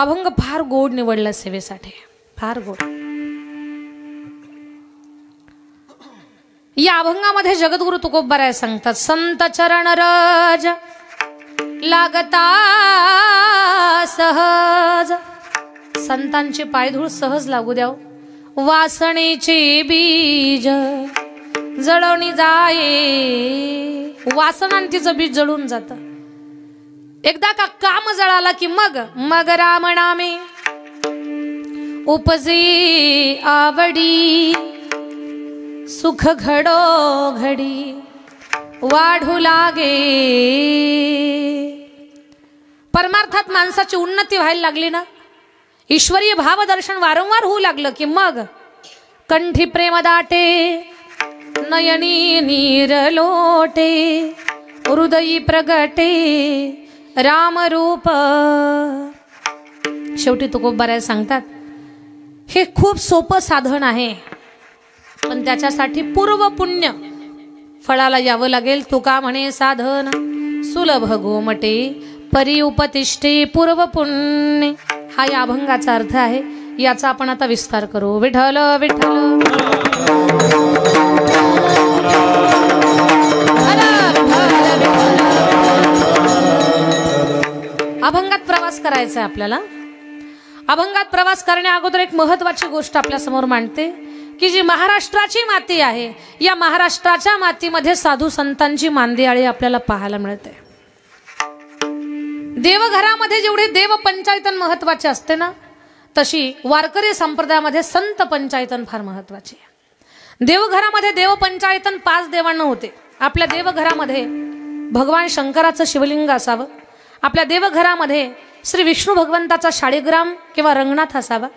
अभंग फार गोड निवडला सेवेसाठी, फार गोड. या अभंगामध्ये जगद्गुरु तुकोबाराय सांगतात, संत चरण रज लागता सहज. संतांची पायधूळ सहज लागू द्याव. वासनेचे बीज जळवणी जाये. वासनांतीचं बीज जळून जात. एकदा का काम जळाला की मग राम नामे उपजे आवडी. सुख घडो घडी वाढू लागे. परमार्थात माणसाची उन्नती व्हायला लागली ना, ईश्वरीय भावदर्शन वारंवार होऊ लागलं की मग कंठी प्रेम दाटे, नयनी नीर लोटे, हृदयी प्रगटे रामरूप. शेवटी तुकोबाराय सांगतात, हे खूप सोपं साधन आहे, पण त्याच्यासाठी पूर्व पुण्य फळाला यावं लागेल. तुका म्हणे साधन सुलभ गोमटे, परी उपतिष्ठे पूर्व पुण्य. हा या अभंगाचा अर्थ आहे. याचा आपण आता विस्तार करू. विठ्ठल विठ्ठल अभंगात प्रवास करायचा आहे आपल्याला. अभंगात प्रवास करण्या अगोदर एक महत्वाची गोष्ट आपल्या समोर मांडते की जी महाराष्ट्राची माती आहे, या महाराष्ट्राच्या मातीमध्ये साधू संतांची मांदियाळी आपल्याला पाहायला मिळते. देवघरामध्ये जेवढे देव पंचायतन महत्वाचे असते ना, तशी वारकरी संप्रदायामध्ये संत पंचायतन फार महत्वाची आहे. देवघरामध्ये देव पंचायतन 5 देवांना होते. आपल्या देवघरामध्ये भगवान शंकराचं शिवलिंग असावं. आपल्या देवघरामध्ये श्री विष्णू भगवंताचा शाळीग्राम किंवा रंगनाथ असावा.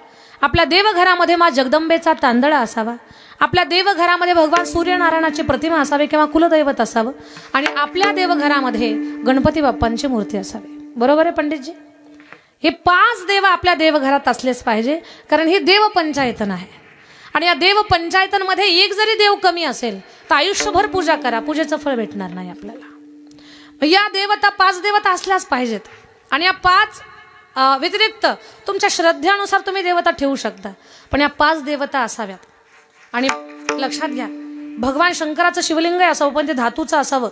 आपल्या देवघरामध्ये माँ जगदंबेचा तांदळा असावा. आपल्या देवघरामध्ये भगवान सूर्यनारायणाची प्रतिमा असावी किंवा कुलदैवत असावं. आणि आपल्या देवघरामध्ये गणपती बाप्पांची मूर्ती असावी. बरोबर आहे पंडितजी? हे 5 देव आपल्या देवघरात असलेच पाहिजे, कारण ही देव पंचायतन आहे. आणि या देव पंचायतनमध्ये एक जरी देव कमी असेल तर आयुष्यभर पूजा करा, पूजेचं फळ भेटणार नाही आपल्याला. या देवता 5 देवता असल्याच पाहिजेत. आणि या 5 व्यतिरिक्त तुमच्या श्रद्धेनुसार तुम्ही देवता ठेवू शकता, पण या 5 देवता असाव्यात. आणि लक्षात घ्या, भगवान शंकराचं शिवलिंग असावं, पण ते धातूचं असावं.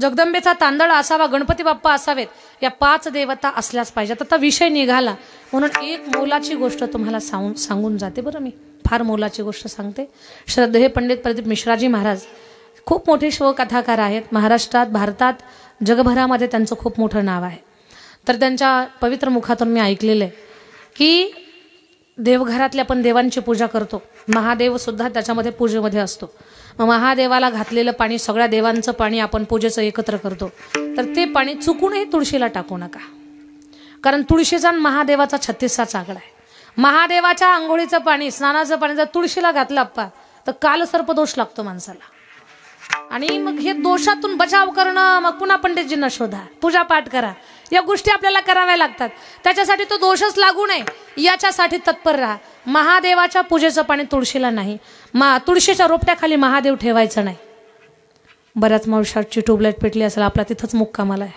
जगदंबेचा तांदळा असावा, गणपती बाप्पा असावेत. या 5 देवता असल्याच पाहिजेत. आता विषय निघाला म्हणून एक मोलाची गोष्ट तुम्हाला सांगून जाते. बरं, मी फार मोलाची गोष्ट सांगते. श्रद्धेय पंडित प्रदीप मिश्राजी महाराज खूप मोठे शिवकथाकार आहेत. महाराष्ट्रात, भारतात, जगभरामध्ये त्यांचं खूप मोठं नाव आहे. तर त्यांच्या पवित्र मुखातून मी ऐकलेलं आहे की देवघरातल्या आपण देवांची पूजा करतो. महादेव सुद्धा त्याच्यामध्ये पूजेमध्ये असतो. मग महादेवाला घातलेलं पाणी, सगळ्या देवांचं पाणी आपण पूजेचं एकत्र करतो. तर ते पाणी चुकूनही तुळशीला टाकू नका, कारण तुळशीचा महादेवाचा 36चा आकडा आहे. महादेवाच्या आंघोळीचं पाणी, स्नानाचं पाणी जर तुळशीला घातलं अप्पा तर कालसर्पदोष लागतो माणसाला. आणि मग हे दोषातून बचाव करणं, मग पुन्हा पंडितजींना शोधा, पूजा पाठ करा, या गोष्टी आपल्याला कराव्या लागतात. त्याच्यासाठी तो दोषच लागू नये याच्यासाठी तत्पर राहा. महादेवाच्या पूजेचं पाणी तुळशीला नाही, तुळशीच्या रोपट्याखाली महादेव ठेवायचं नाही. बऱ्याच मावशाची ट्यूबलाईट पेटली असेल, आपला तिथंच मुक्कामाला आहे.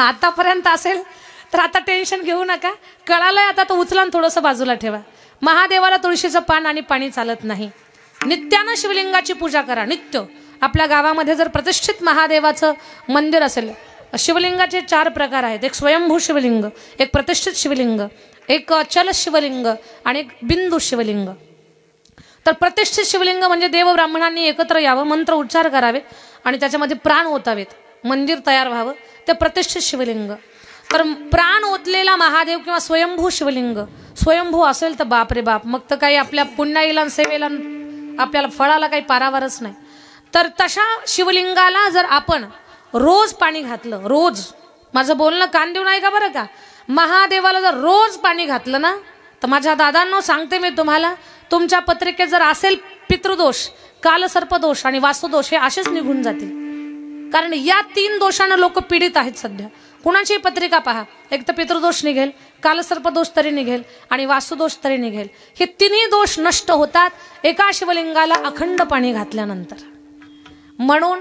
आतापर्यंत असेल तर आता टेन्शन घेऊ नका, कळालंय आता तो उचला थोडंसं बाजूला ठेवा. महादेवाला तुळशीचं पान आणि पाणी चालत नाही. नित्यानं शिवलिंगाची पूजा करा, नित्य. आपल्या गावामध्ये जर प्रतिष्ठित महादेवाचं मंदिर असेल, शिवलिंगाचे 4 प्रकार आहेत. एक स्वयंभू शिवलिंग, एक प्रतिष्ठित शिवलिंग, एक चल शिवलिंग आणि एक बिंदू शिवलिंग. तर प्रतिष्ठित शिवलिंग म्हणजे देव ब्राह्मणांनी एकत्र यावं, मंत्र उच्चार करावेत आणि त्याच्यामध्ये प्राण ओतावेत, मंदिर तयार व्हावं, ते प्रतिष्ठित शिवलिंग. तर प्राण ओतलेला महादेव किंवा स्वयंभू शिवलिंग, स्वयंभू असेल तर बाप रे बाप, मग तर काही आपल्या पुण्याईला सेवेला आपल्याला फळाला काही पारावारच नाही. तर तशा शिवलिंगाला जर आपण रोज पाणी घातलं, रोज, माझं बोलणं कान देऊ नाही का बरं का, महादेवाला जर रोज पाणी घातलं ना, तर माझ्या दादांनो सांगते मी तुम्हाला, तुमच्या पत्रिकेत जर असेल पितृदोष, कालसर्पदोष आणि वास्तुदोष, हे असेच निघून जातील. कारण या 3 दोषांना लोक पीडित आहेत सध्या. कुणाची पत्रिका पहा, एक तर पितृदोष निघेल, कालसर्पदोष तरी निघेल आणि वास्तुदोष तरी निघेल. हे 3ही दोष नष्ट होतात एका शिवलिंगाला अखंड पाणी घातल्यानंतर. म्हणून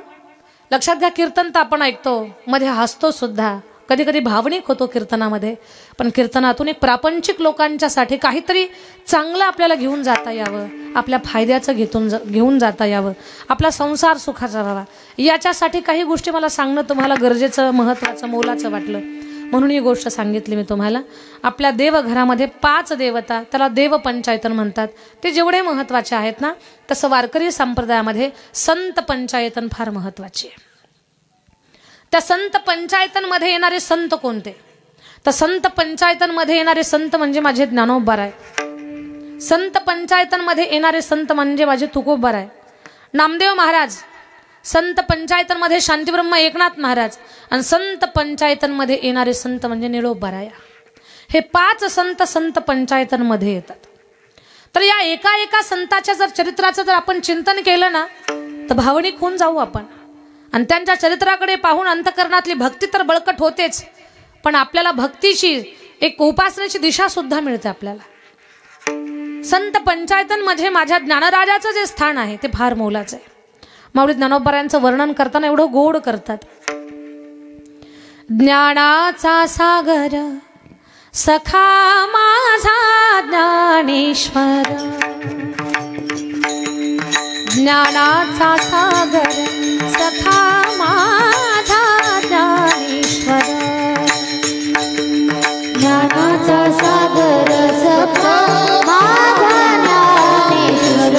लक्षात घ्या, कीर्तन तर आपण ऐकतो, मध्ये हसतो सुद्धा, कधी कधी भावनिक होतो कीर्तनामध्ये, पण कीर्तनातून एक प्रापंचिक लोकांच्यासाठी काहीतरी चांगलं आपल्याला घेऊन जाता यावं, आपल्या फायद्याचं घेऊन जाता यावं, आपला संसार सुखाचा व्हावा, याच्यासाठी काही गोष्टी मला सांगणं तुम्हाला गरजेचं, महत्त्वाचं, मोलाचं वाटलं म्हणून ही गोष्ट सांगितली मी तुम्हाला. आपल्या देवघरामध्ये 5 देवता, त्याला देवपंचायतन म्हणतात, ते जेवढे महत्त्वाचे आहेत ना, तसं वारकरी संप्रदायामध्ये संत पंचायतन फार महत्त्वाची आहे. त्या संत पंचायतनमध्ये येणारे संत कोणते? तर संत पंचायतनमध्ये येणारे संत म्हणजे माझे ज्ञानोबाराय. संत पंचायतनमध्ये येणारे संत म्हणजे माझे तुकोबाराय, नामदेव महाराज. संत पंचायतनमध्ये शांतीब्रह्म एकनाथ महाराज. आणि संत पंचायतनमध्ये येणारे संत म्हणजे निळोबाराया. हे 5 संत संत पंचायतनमध्ये येतात. तर या एका एका संताच्या जर चरित्राचं जर आपण चिंतन केलं ना, तर भावनिक होऊन जाऊ आपण. आणि त्यांच्या चरित्राकडे पाहून अंतकरणातली भक्ती तर बळकट होतेच, पण आपल्याला भक्तीची एक उपासनेची दिशा सुद्धा मिळते आपल्याला. संत पंचायतन मध्ये माझ्या ज्ञानराजाचं जे स्थान आहे ते फार मोलाचं आहे. माऊली ज्ञानोबारायांचं वर्णन करताना एवढं गोड करतात. ज्ञानाचा सागर सखा माझा ज्ञानेश्वर, ज्ञानाचा सागर सखा माझा ज्ञानेश्वर, ज्ञानाचा सागर सखा माझा ज्ञानेश्वर,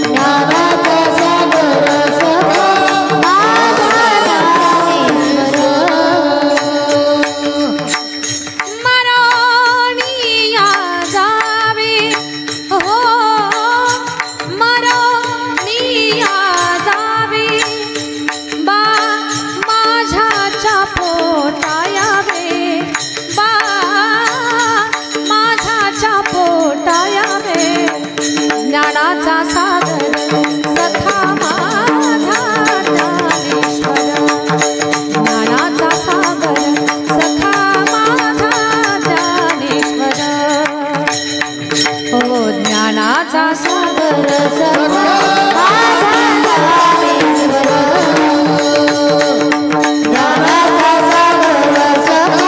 ज्ञानाचा सागर सखा माझा ज्ञानेश्वर, मरोनिया जावे हो, मरोनिया जावे बा माझ्याच्या पोटायावे, बा माझ्याच्या पोटायावे, ज्ञानाचा सागर सखा माझा ज्ञानेश्वर, ज्ञानाचा सागर सखा माझा ज्ञानेश्वर, हो ज्ञानाचा सागर सखा माझा ज्ञानेश्वर, ज्ञानाचा सागर सखा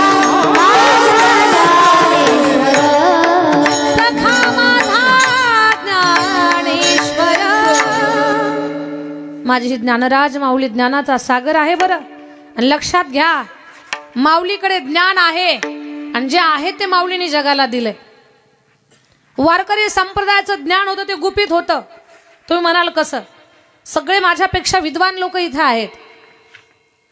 माझा ज्ञानेश्वर, सखा माझा ज्ञानेश्वर. माझी ही ज्ञानराज माऊली ज्ञानाचा सागर आहे बरं. आणि लक्षात घ्या, माऊलीकडे ज्ञान आहे आणि जे आहे ते माऊलीने जगाला दिलंय. वारकरी संप्रदायाचं ज्ञान होतं ते गुपित होतं. तुम्ही म्हणाल कसं? सगळे माझ्यापेक्षा विद्वान लोक इथे आहेत.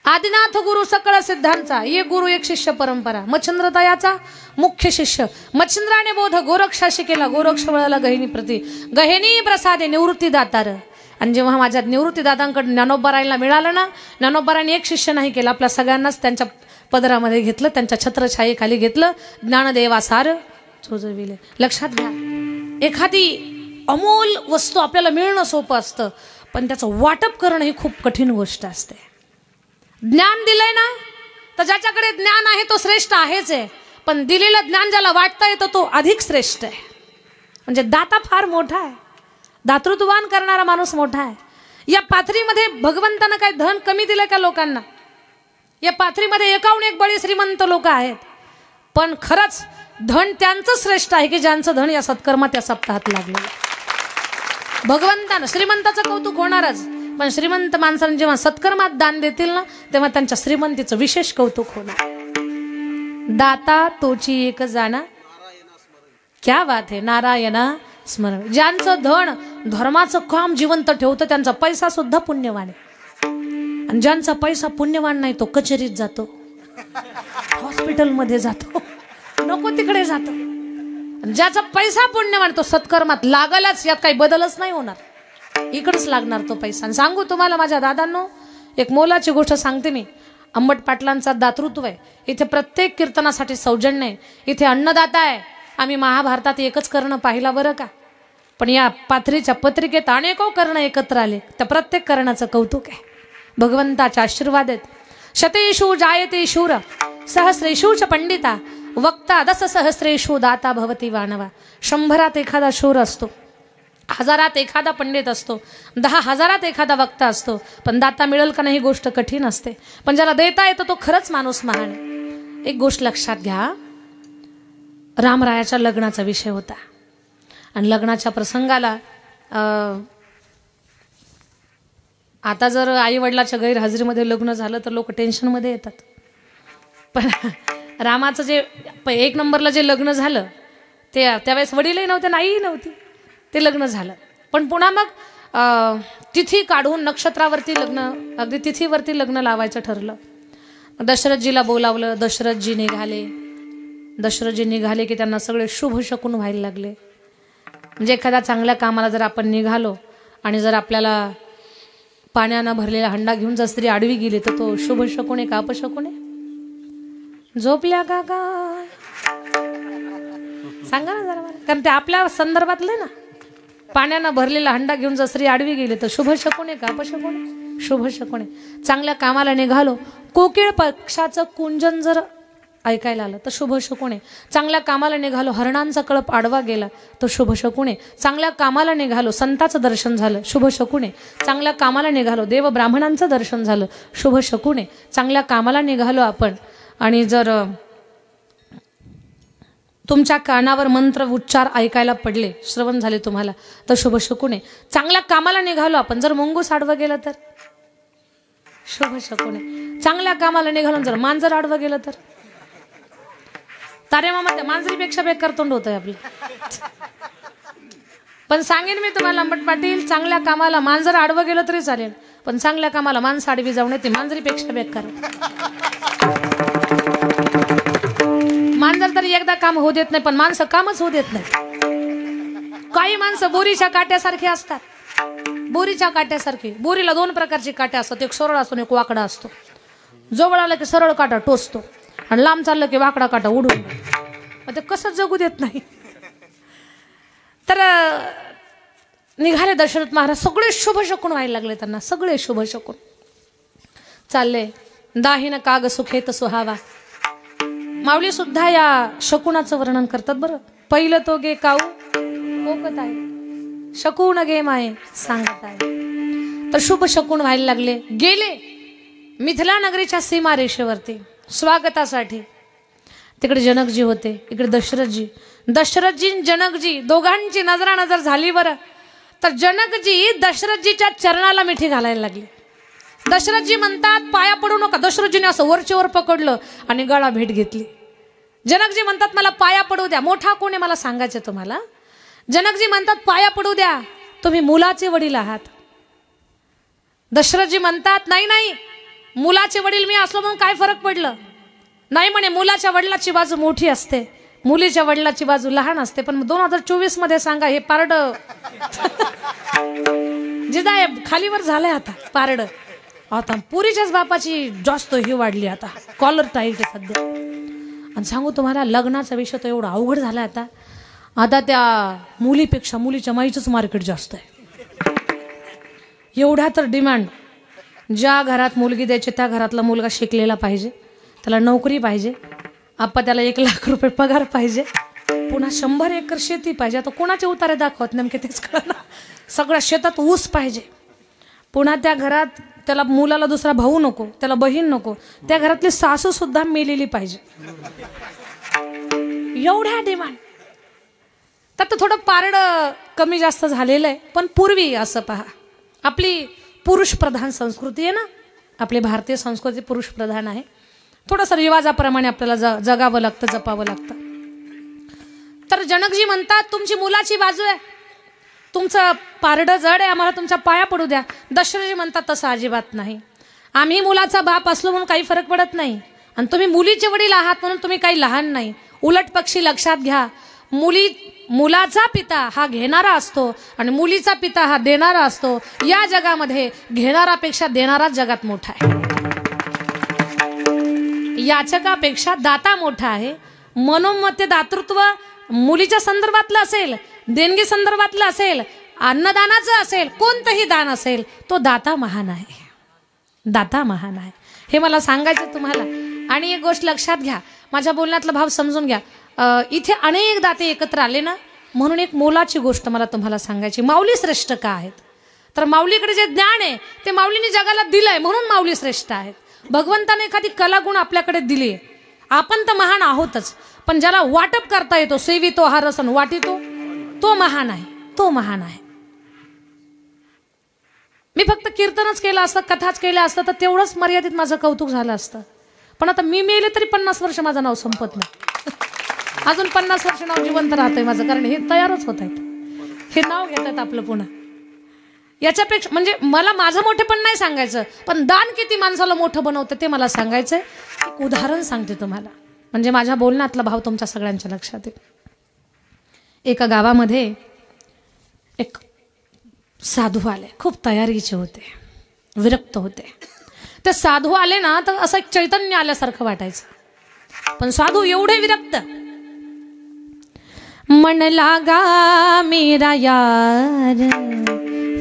आदिनाथ गुरु सकळ सिद्धांचा, एक गुरु एक शिष्य परंपरा. मच्छिंद्रतायाचा मुख्य शिष्य. मच्छिंद्राने बोध गोरक्षाशी केला, गोरक्ष वळला गहिनी प्रती, गहिनी प्रसादे निवृत्ती दातार. आणि जेव्हा माझ्या निवृत्ती दादांकडे ज्ञानोबारायांना मिळालं ना, ज्ञानोबारायांनी एक शिष्य नाही केला, आपल्या सगळ्यांनाच त्यांच्या पदरामध्ये घेतलं, त्यांच्या छत्रछायेखाली घेतलं, ज्ञानदेवासार चोजविले. लक्षात घ्या, एखादी अमोल वस्तू आपल्याला मिळणं सोपं असतं, पण त्याचं वाटप करणं ही खूप कठीण गोष्ट असते. ज्ञान दिलंय ना, तर ज्याच्याकडे ज्ञान आहे तो श्रेष्ठ आहेच आहे, पण दिलेलं ज्ञान ज्याला वाटता येतं तो अधिक श्रेष्ठ आहे. म्हणजे दाता फार मोठा आहे, दातृत्ववान करणारा माणूस मोठा आहे. या पाथरीमध्ये भगवंतानं काय धन कमी दिलंय का लोकांना? या पाथरीमध्ये एकाहून एक बळी श्रीमंत लोक आहेत, पण खरंच धन त्यांचं श्रेष्ठ आहे की ज्यांचं धन या सत्कर्मात या सप्ताहात लागलेलं. भगवंतानं श्रीमंताचं कौतुक होणारच, पण श्रीमंत माणसांनी जेव्हा सत्कर्मात दान देतील ना, तेव्हा त्यांच्या श्रीमंतीचं विशेष कौतुक होणार. दाता तोची एक जाणा, क्या बात आहे, नारायणा स्मरण. ज्यांचं धन धर्माचं काम जिवंत ठेवतं त्यांचा पैसा सुद्धा पुण्यवान आहे. आणि ज्यांचा पैसा पुण्यवान नाही तो कचेरीत जातो, हॉस्पिटलमध्ये जातो, नको तिकडे जातो. ज्याचा पैसा पुण्यवान तो सत्कर्मात लागलच, यात काही बदलच नाही होणार, इकडंच लागणार तो पैसा. आणि सांगू तुम्हाला माझ्या दादांनो, एक मोलाची गोष्ट सांगते मी. अंबट पाटलांचा दातृत्व आहे इथे, प्रत्येक कीर्तनासाठी सौजन्य आहे इथे, अन्नदाता आहे. आम्ही महाभारतात एकच कर्ण पाहिला बरं का, पण या पाथरीच्या पत्रिकेत अनेको कर्ण एकत्र आले. त्या प्रत्येक कर्णाचं कौतुक आहे, भगवंताचे आशीर्वाद आहेत. शतेषु जायते शूर सहस्रेषु च पंडिता वक्ता 10 सहस्रेषु दाता भवती वानवा. 100त एखादा शूर असतो, हजारात एखादा पंडित असतो, 10,000 एखादा वक्ता असतो, पण दाता मिळेल का नाही ही गोष्ट कठीण असते. पण ज्याला देता येतं तो खरंच माणूस महान आहे. एक गोष्ट लक्षात घ्या, रामरायाच्या लग्नाचा विषय होता आणि लग्नाच्या प्रसंगाला आता जर आई वडिलाच्या गैरहजेरीमध्ये लग्न झालं तर लोक टेन्शनमध्ये येतात. पण रामाचं जे 1 नंबरला जे लग्न झालं ते त्यावेळेस वडीलही नव्हते, नाहीही नव्हती, ते लग्न झालं. पण पुन्हा मग तिथी काढून नक्षत्रावरती लग्न, अगदी तिथीवरती लग्न लावायचं ठरलं. दशरथजीला बोलावलं, दशरथजी निघाले की त्यांना सगळे शुभ शकून व्हायला लागले. म्हणजे एखाद्या चांगल्या कामाला जर आपण निघालो आणि जर आपल्याला पाण्यानं भरलेला हंडा घेऊन जर स्त्री आडवी गेली तर तो शुभ शकून आहे का अपशकून आहे? झोपल्या का काय सांगा ना जरा मला, कारण ते आपल्या संदर्भातलं ना. पाण्यानं भरलेला हंडा घेऊन जर स्त्री आडवी गेली तर शुभ शकून आहे का अपशकून आहे? शुभ शकून आहे. चांगल्या कामाला निघालो, कोकिळ पक्षाचं कुंजन जर ऐकायला आलं तर शुभ शकून आहे. चांगल्या कामाला निघालो, हरणांचा कळप आडवा गेला तर शुभ शकून आहे. चांगल्या कामाला निघालो, संताचं दर्शन झालं, शुभ शकून आहे. चांगल्या कामाला निघालो, देव ब्राह्मणांचं दर्शन झालं, शुभ शकून आहे. चांगल्या कामाला निघालो आपण आणि जर तुमच्या कानावर मंत्र उच्चार ऐकायला पडले, श्रवण झाले तुम्हाला, तर शुभ शकून आहे. चांगल्या कामाला निघालो आपण, जर मुंगूस आडवं गेलं तर शुभ शकून आहे. चांगल्या कामाला निघालो जर मांजर आडवं गेलं तर तारे मामा त्या मांजरीपेक्षा बेकार तोंड होतंय आपलं. पण सांगेन मी तुम्हाला अंबट पाटील, चांगल्या कामाला मांजर आडवं गेलं तरी चालेल, पण चांगल्या कामाला माणसं आडवी जाऊ नये, ती मांजरीपेक्षा बेकार. मांजर तरी एकदा काम होऊ देत नाही, पण माणसं कामच होऊ देत नाही. काही माणसं बोरीच्या काट्यासारखी असतात, बोरीच्या काट्यासारखी. बोरीला 2 प्रकारची काट्या असतात, एक सरळ असतो, एक वाकडा असतो. जवळ आला की सरळ काटा टोचतो आणि लांब चाललं की वाकडा काटा उडून, ते कसं जगू देत नाही. तर निघाले दशरथ महाराज, सगळे शुभ शकून व्हायला लागले त्यांना, सगळे शुभ शकून चालले. दाहिन काग सुखेत सुहावा, माऊली सुद्धा या शकुनाचं वर्णन करतात बरं. पहिलं तो गे काऊ कोकत आहे, शकून गे माये सांगत आहे. तर शुभ शकून व्हायला लागले. गेले मिथिला नगरीच्या सीमारेषेवरती स्वागतासाठी. तिकडे जनकजी होते, इकडे दशरथजी जनकजी दोघांची नजरानजर झाली बरं. तर जनकजी दशरथजीच्या चरणाला मिठी घालायला लागली. दशरथजी म्हणतात पाया पडू नका. दशरथजीने असं वरचेवर पकडलं आणि गळा भेट घेतली. जनकजी म्हणतात मला पाया पडू द्या. मोठा कोण आहे मला सांगायचं तुम्हाला. जनकजी म्हणतात पाया पडू द्या, तुम्ही मुलाचे वडील आहात. दशरथजी म्हणतात नाही नाही, मुलाचे वडील मी असलो म्हणून काय फरक पडलं? नाही म्हणे, मुलाच्या वडिलाची बाजू मोठी असते, मुलीच्या वडिलाची बाजू लहान असते. पण 2024 मध्ये सांगा, हे पारड जिजा खालीवर झालंय आता पारड. आता पुरीच्याच बापाची जास्त ही वाढली, आता कॉलर टाईट आहे सध्या. आणि सांगू तुम्हाला, लग्नाचा विषय तर एवढा अवघड झाला आता. आता त्या मुलीपेक्षा मुलीच्या माईचंच मार्केट जास्त आहे. एवढा तर डिमांड. ज्या घरात मुलगी द्यायची त्या घरातला मुलगा शिकलेला पाहिजे, त्याला नोकरी पाहिजे, आप्पा त्याला 1 लाख रुपये पगार पाहिजे, पुन्हा 100 एकर शेती पाहिजे. आता कोणाचे उतारे दाखवत नेमके तेच कळना. सगळ्या शेतात ऊस पाहिजे. पुन्हा त्या घरात त्याला मुलाला दुसरा भाऊ नको, त्याला बहीण नको, त्या घरातली सासू सुद्धा मेलेली पाहिजे. एवढ्या डिमांड. तर थोडं पारड कमी जास्त झालेलं आहे. पण पूर्वी असं पहा, आपली पुरुष प्रधान संस्कृती आहे ना, आपली भारतीय संस्कृती पुरुष प्रधान आहे. थोडंसं रिवाजाप्रमाणे आपल्याला जगावं लागतं, जपावं लागतं. तर जनकजी म्हणतात तुमची मुलाची बाजू आहे, तुमचं पारडं जड आहे, आम्हाला तुमच्या पाया पडू द्या. दशरथजी म्हणतात तसं अजिबात नाही, आम्ही मुलाचा बाप असलो म्हणून काही फरक पडत नाही, आणि तुम्ही मुलीचे वडील आहात म्हणून तुम्ही काही लहान नाही. उलट पक्षी लक्षात घ्या, मुलाचा पिता हा घेणारा असतो आणि मुलीचा पिता हा देणारा असतो. या जगामध्ये घेणारापेक्षा देणारा जगात मोठा आहे. याचकापेक्षा दाता मोठा आहे. म्हणून ते दातृत्व मुलीच्या संदर्भातलं असेल, देणगी संदर्भातलं असेल, अन्नदानाचं असेल, कोणतंही दान असेल, तो दाता महान आहे. दाता महान आहे, हे मला सांगायचं तुम्हाला. आणि एक गोष्ट लक्षात घ्या, माझ्या बोलण्यातला भाव समजून घ्या. इथे अनेक दाते एकत्र आले ना, म्हणून एक मोलाची गोष्ट मला तुम्हाला सांगायची. माऊली श्रेष्ठ का आहेत? तर माऊलीकडे जे ज्ञान आहे ते माऊलीने जगाला दिलंय म्हणून माऊली श्रेष्ठ आहेत. भगवंताने एखादी कलागुण आपल्याकडे दिली आहे, आपण तर महान आहोतच, पण ज्याला वाटप करता येतो, सेवितो हा रसन वाटितो, तो महान आहे, तो महान आहे. मी फक्त कीर्तनच केलं असतं, कथाच केल्या असतं तर तेवढंच मर्यादित माझं कौतुक झालं असतं. पण आता मी मेले तरी 50 वर्ष माझं नाव संपत नाही. अजून 50 वर्ष नाव जिवंत राहतंय माझं, कारण हे तयारच होत आहेत, हे नाव घेत आहेत आपलं पुन्हा. याच्यापेक्षा म्हणजे मला माझं मोठेपण नाही सांगायचं, पण दान किती माणसाला मोठं बनवतं ते मला सांगायचंय. एक उदाहरण सांगते तुम्हाला, म्हणजे माझ्या बोलण्यातला भाव तुमच्या सगळ्यांच्या लक्षात येईल. एका गावामध्ये एक साधू आले, खूप तयारीचे होते, विरक्त होते. ते साधू आले ना तर असं एक चैतन्य आल्यासारखं वाटायचं, पण साधू एवढे विरक्त. मन लागा मेरा यार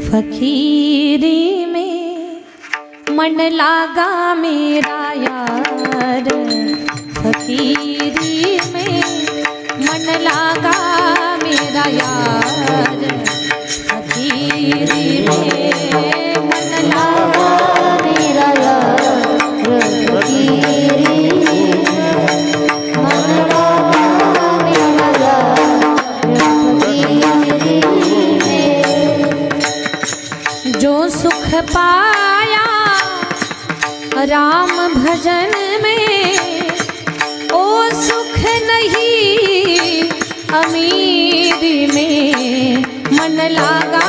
फकीरी में, मन लागा मेरा यार फकीरी में, मन लागा मेरा यार फकीरी में, मन लागा मेरा यार फकीरी में, मन लागा मेरा यार फकीरी में. जो सुख पाया राम भजन में, ओ सुख नहीं अमीरी में, मन लागा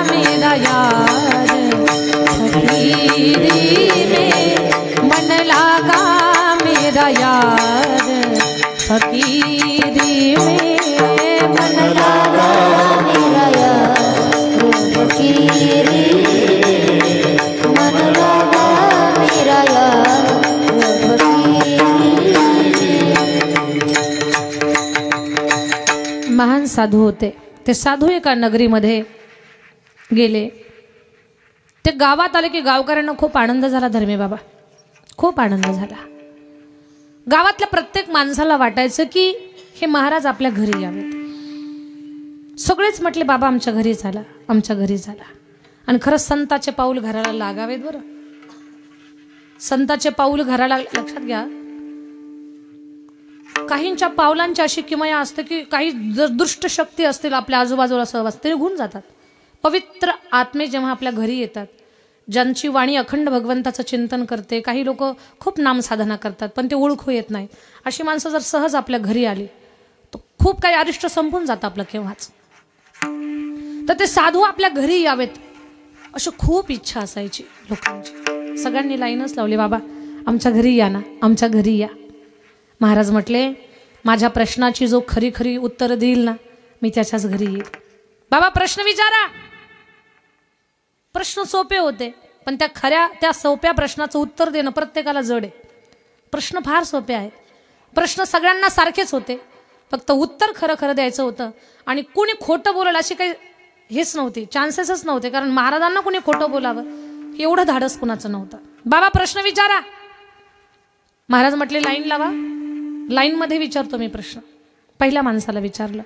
मेरा यार फकीरी में, मन लागा मेरा यार फकीरी में, मन लागा मेरा यार फकीरी में, मन लागा मेरा यार फकीरी. महान साधू होते. ते साधू एका नगरीमध्ये गेले. ते गावात आले की गावकऱ्यांना खूप आनंद झाला. धर्मे बाबा, खूप आनंद झाला. गावातल्या प्रत्येक माणसाला वाटायचं की हे महाराज आपल्या घरी यावेत. सगळेच म्हटले बाबा आमच्या घरी झाला, आमच्या घरी झाला. आणि खरंच संताचे पाऊल घराला लागावेत. बरं, संताचे पाऊल घराला, लक्षात घ्या, काहींच्या पावलांची अशी किमया असते की काही जर दुष्ट शक्ती असतील आपल्या आजूबाजूला सहवास ते निघून जातात. पवित्र आत्मे जेव्हा आपल्या घरी येतात, ज्यांची वाणी अखंड भगवंताचं चिंतन करते, काही लोक खूप नामसाधना करतात पण ते ओळखू येत नाही, अशी माणसं जर सहज आपल्या घरी आली तर खूप काही अरिष्ट संपून जातं आपलं केव्हाच. तर ते साधू आपल्या घरी यावेत अशी खूप इच्छा असायची लोकांची. सगळ्यांनी लाईनच लावली, बाबा आमच्या घरी या ना, आमच्या घरी या. महाराज म्हटले माझ्या प्रश्नाची जो खरी खरी उत्तर देईल ना मी त्याच्याच घरी येईल. बाबा प्रश्न विचारा. प्रश्न सोपे होते पण त्या सोप्या प्रश्नाचं उत्तर देणं प्रत्येकाला जड आहे. प्रश्न फार सोपे आहेत, प्रश्न सगळ्यांना सारखेच होते, फक्त उत्तर खरं खरं द्यायचं होतं. आणि कुणी खोटं बोलेल अशी काही हेच नव्हती, चान्सेसच नव्हते, कारण महाराजांना कुणी खोटं बोलावं एवढं धाडस कुणाचं नव्हतं. बाबा प्रश्न विचारा. महाराज म्हटले लाईन लावा. लाईनमध्ये विचारतो मी प्रश्न. पहिल्या माणसाला विचारलं,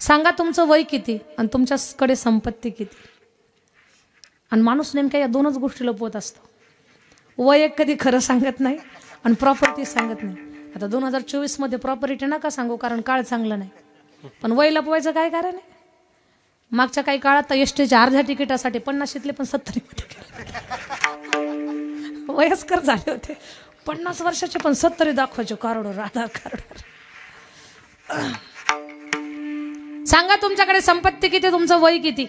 सांगा तुमचं वय किती आणि तुमच्याकडे संपत्ती किती. आणि माणूस नेमक्या या दोनच गोष्टी लपवत असतो. वय एक कधी खरं सांगत नाही आणि प्रॉपर्टी सांगत नाही. आता 2024 मध्ये प्रॉपर्टी नका सांगू कारण काळ चांगला नाही, पण वय लपवायचं काय कारण आहे. मागच्या काही काळात तर एसटीच्या अर्ध्या तिकिटासाठी 50शीतले पण 70 वयस्कर झाले होते. 50 वर्षाचे पण 70 दाखवायचे. कारोडो राधा कारोडो. सांगा तुमच्याकडे संपत्ती किती, तुमचं वय किती.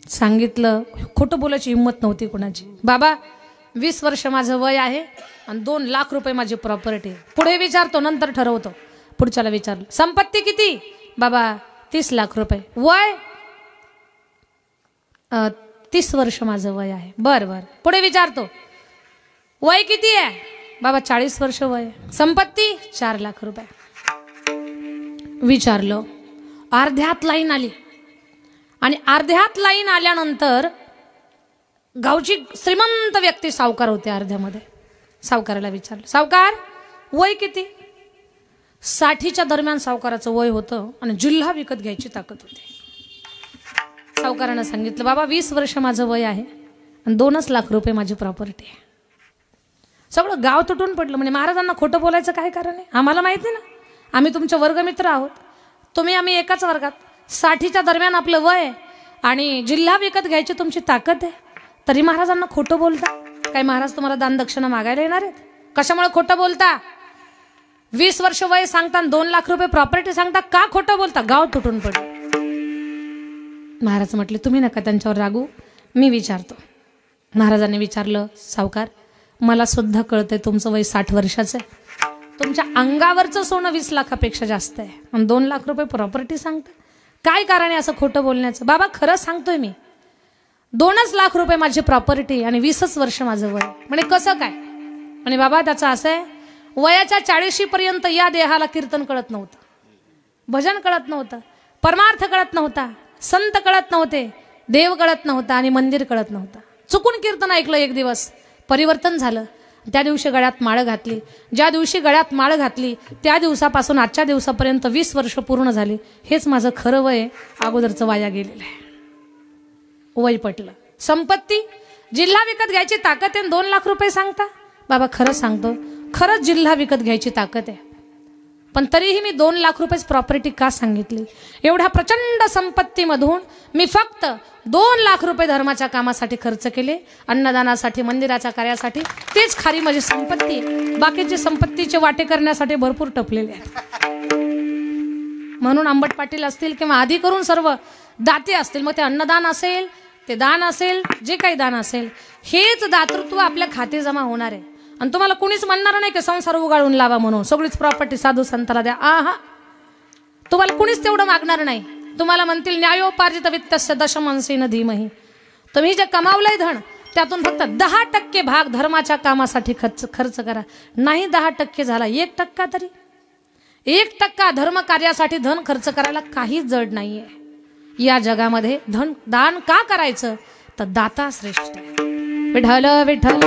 सांगितलं. खोटं बोलायची हिंमत नव्हती कुणाची. बाबा 20 वर्ष माझं वय आहे आणि 2 लाख रुपये माझी प्रॉपर्टी. पुढे विचारतो नंतर ठरवतो. पुढच्याला विचारलं संपत्ती किती. बाबा 30 लाख रुपये. वय 30 वर्ष माझं वय आहे. बरं बरं. पुढे विचारतो वय किती आहे. बाबा 40 वर्ष वय. संपत्ती 4 लाख रुपये. विचारलं. अर्ध्यात लाईन आली आणि अर्ध्यात लाईन आल्यानंतर गावची श्रीमंत व्यक्ती सावकार होते अर्ध्यामध्ये. सावकाराला विचारलं सावकार वय किती. 60च्या दरम्यान सावकाराचं वय होतं आणि जिल्हा विकत घ्यायची ताकद होती. सावकारानं सांगितलं, बाबा 20 वर्ष माझं वय आहे आणि 2 लाख रुपये माझी प्रॉपर्टी आहे. सगळं गाव तुटून पडलं. म्हणजे महाराजांना खोटं बोलायचं काय कारण आहे? आम्हाला माहिती ना, आम्ही तुमचे वर्गमित्र आहोत, आम्ही एकाच वर्गात. 60च्या दरम्यान आपलं वय आणि जिल्हा विकत घ्यायची तुमची ताकद आहे, तरी महाराजांना खोटं बोलता. काय महाराज तुम्हाला दान दक्षिणा मागायला येणार आहेत? कशामुळे खोटं बोलता? 20 वर्ष वय सांगता, 2 लाख रुपये प्रॉपर्टी सांगता, का खोटं बोलता? गाव तुटून पडलं. महाराज म्हटले, तुम्ही नका त्यांच्यावर रागू, मी विचारतो. महाराजांनी विचारलं, सावकार मला सुद्धा कळतंय तुमचं वय 60 वर्षाचं आहे, तुमच्या अंगावरचं सोनं 20 लाखापेक्षा जास्त आहे आणि 2 लाख रुपये प्रॉपर्टी सांगता, काय कारण आहे असं खोटं बोलण्याचं? बाबा खरं सांगतोय मी, 2 लाख रुपये माझी प्रॉपर्टी आणि 20 वर्ष माझं वय. म्हणजे कसं काय? आणि बाबा त्याचं असं आहे, वयाच्या 40 पर्यंत या देहाला कीर्तन कळत नव्हतं, भजन कळत नव्हतं, परमार्थ कळत नव्हता, संत कळत नव्हते, देव कळत नव्हता आणि मंदिर कळत नव्हतं. चुकून कीर्तन ऐकलं, एक दिवस परिवर्तन झालं. त्या दिवशी गळ्यात माळ घातली. ज्या दिवशी गळ्यात माळ घातली त्या दिवसापासून आजच्या दिवसापर्यंत 20 वर्ष पूर्ण झाली. हेच माझं खरं वय, अगोदरचं वाया गेलेलं आहे. वय पटलं. संपत्ती जिल्हा विकत घ्यायची ताकद आहे, 2 लाख रुपये सांगता? बाबा खरं सांगतो, खरंच जिल्हा विकत घ्यायची ताकद आहे, पण तरीही मी 2 लाख रुपये प्रॉपर्टी का सांगितली? एवढ्या प्रचंड संपत्तीमधून मी फक्त 2 लाख रुपये धर्माच्या कामासाठी खर्च केले, अन्नदानासाठी, मंदिराच्या कार्यासाठी. तेच खरी माझी संपत्ती. बाकीचे संपत्तीचे वाटे करण्यासाठी भरपूर टपलेले आहेत. म्हणून आंबट पाटील असतील किंवा आधी करून सर्व दाते असतील, मग ते अन्नदान असेल, ते दान असेल, जे काही दान असेल, हेच दातृत्व आपल्या खाते जमा होणार आहे. आणि तुम्हाला कुणीच म्हणणार नाही की संसार उगाळून लावा म्हणून, सगळीच प्रॉपर्टी साधू संताला द्या. आहा, तुम्हाला कुणीच तेवढं मागणार नाही. तुम्हाला म्हणतील न्यायोपार्जित वित्तस्य दशमांशेन धीमहि. तुम्ही जे कमावलंय धन, त्यातून फक्त 10% भाग धर्माच्या कामासाठी खर्च करा. नाही 10% झाला, 1% तरी, 1% धर्म कार्यासाठी धन खर्च करायला काहीच जड नाहीये या जगामध्ये. धन दान का करायचं? तर दाता श्रेष्ठ आहे. विठ्ठल विठ्ठल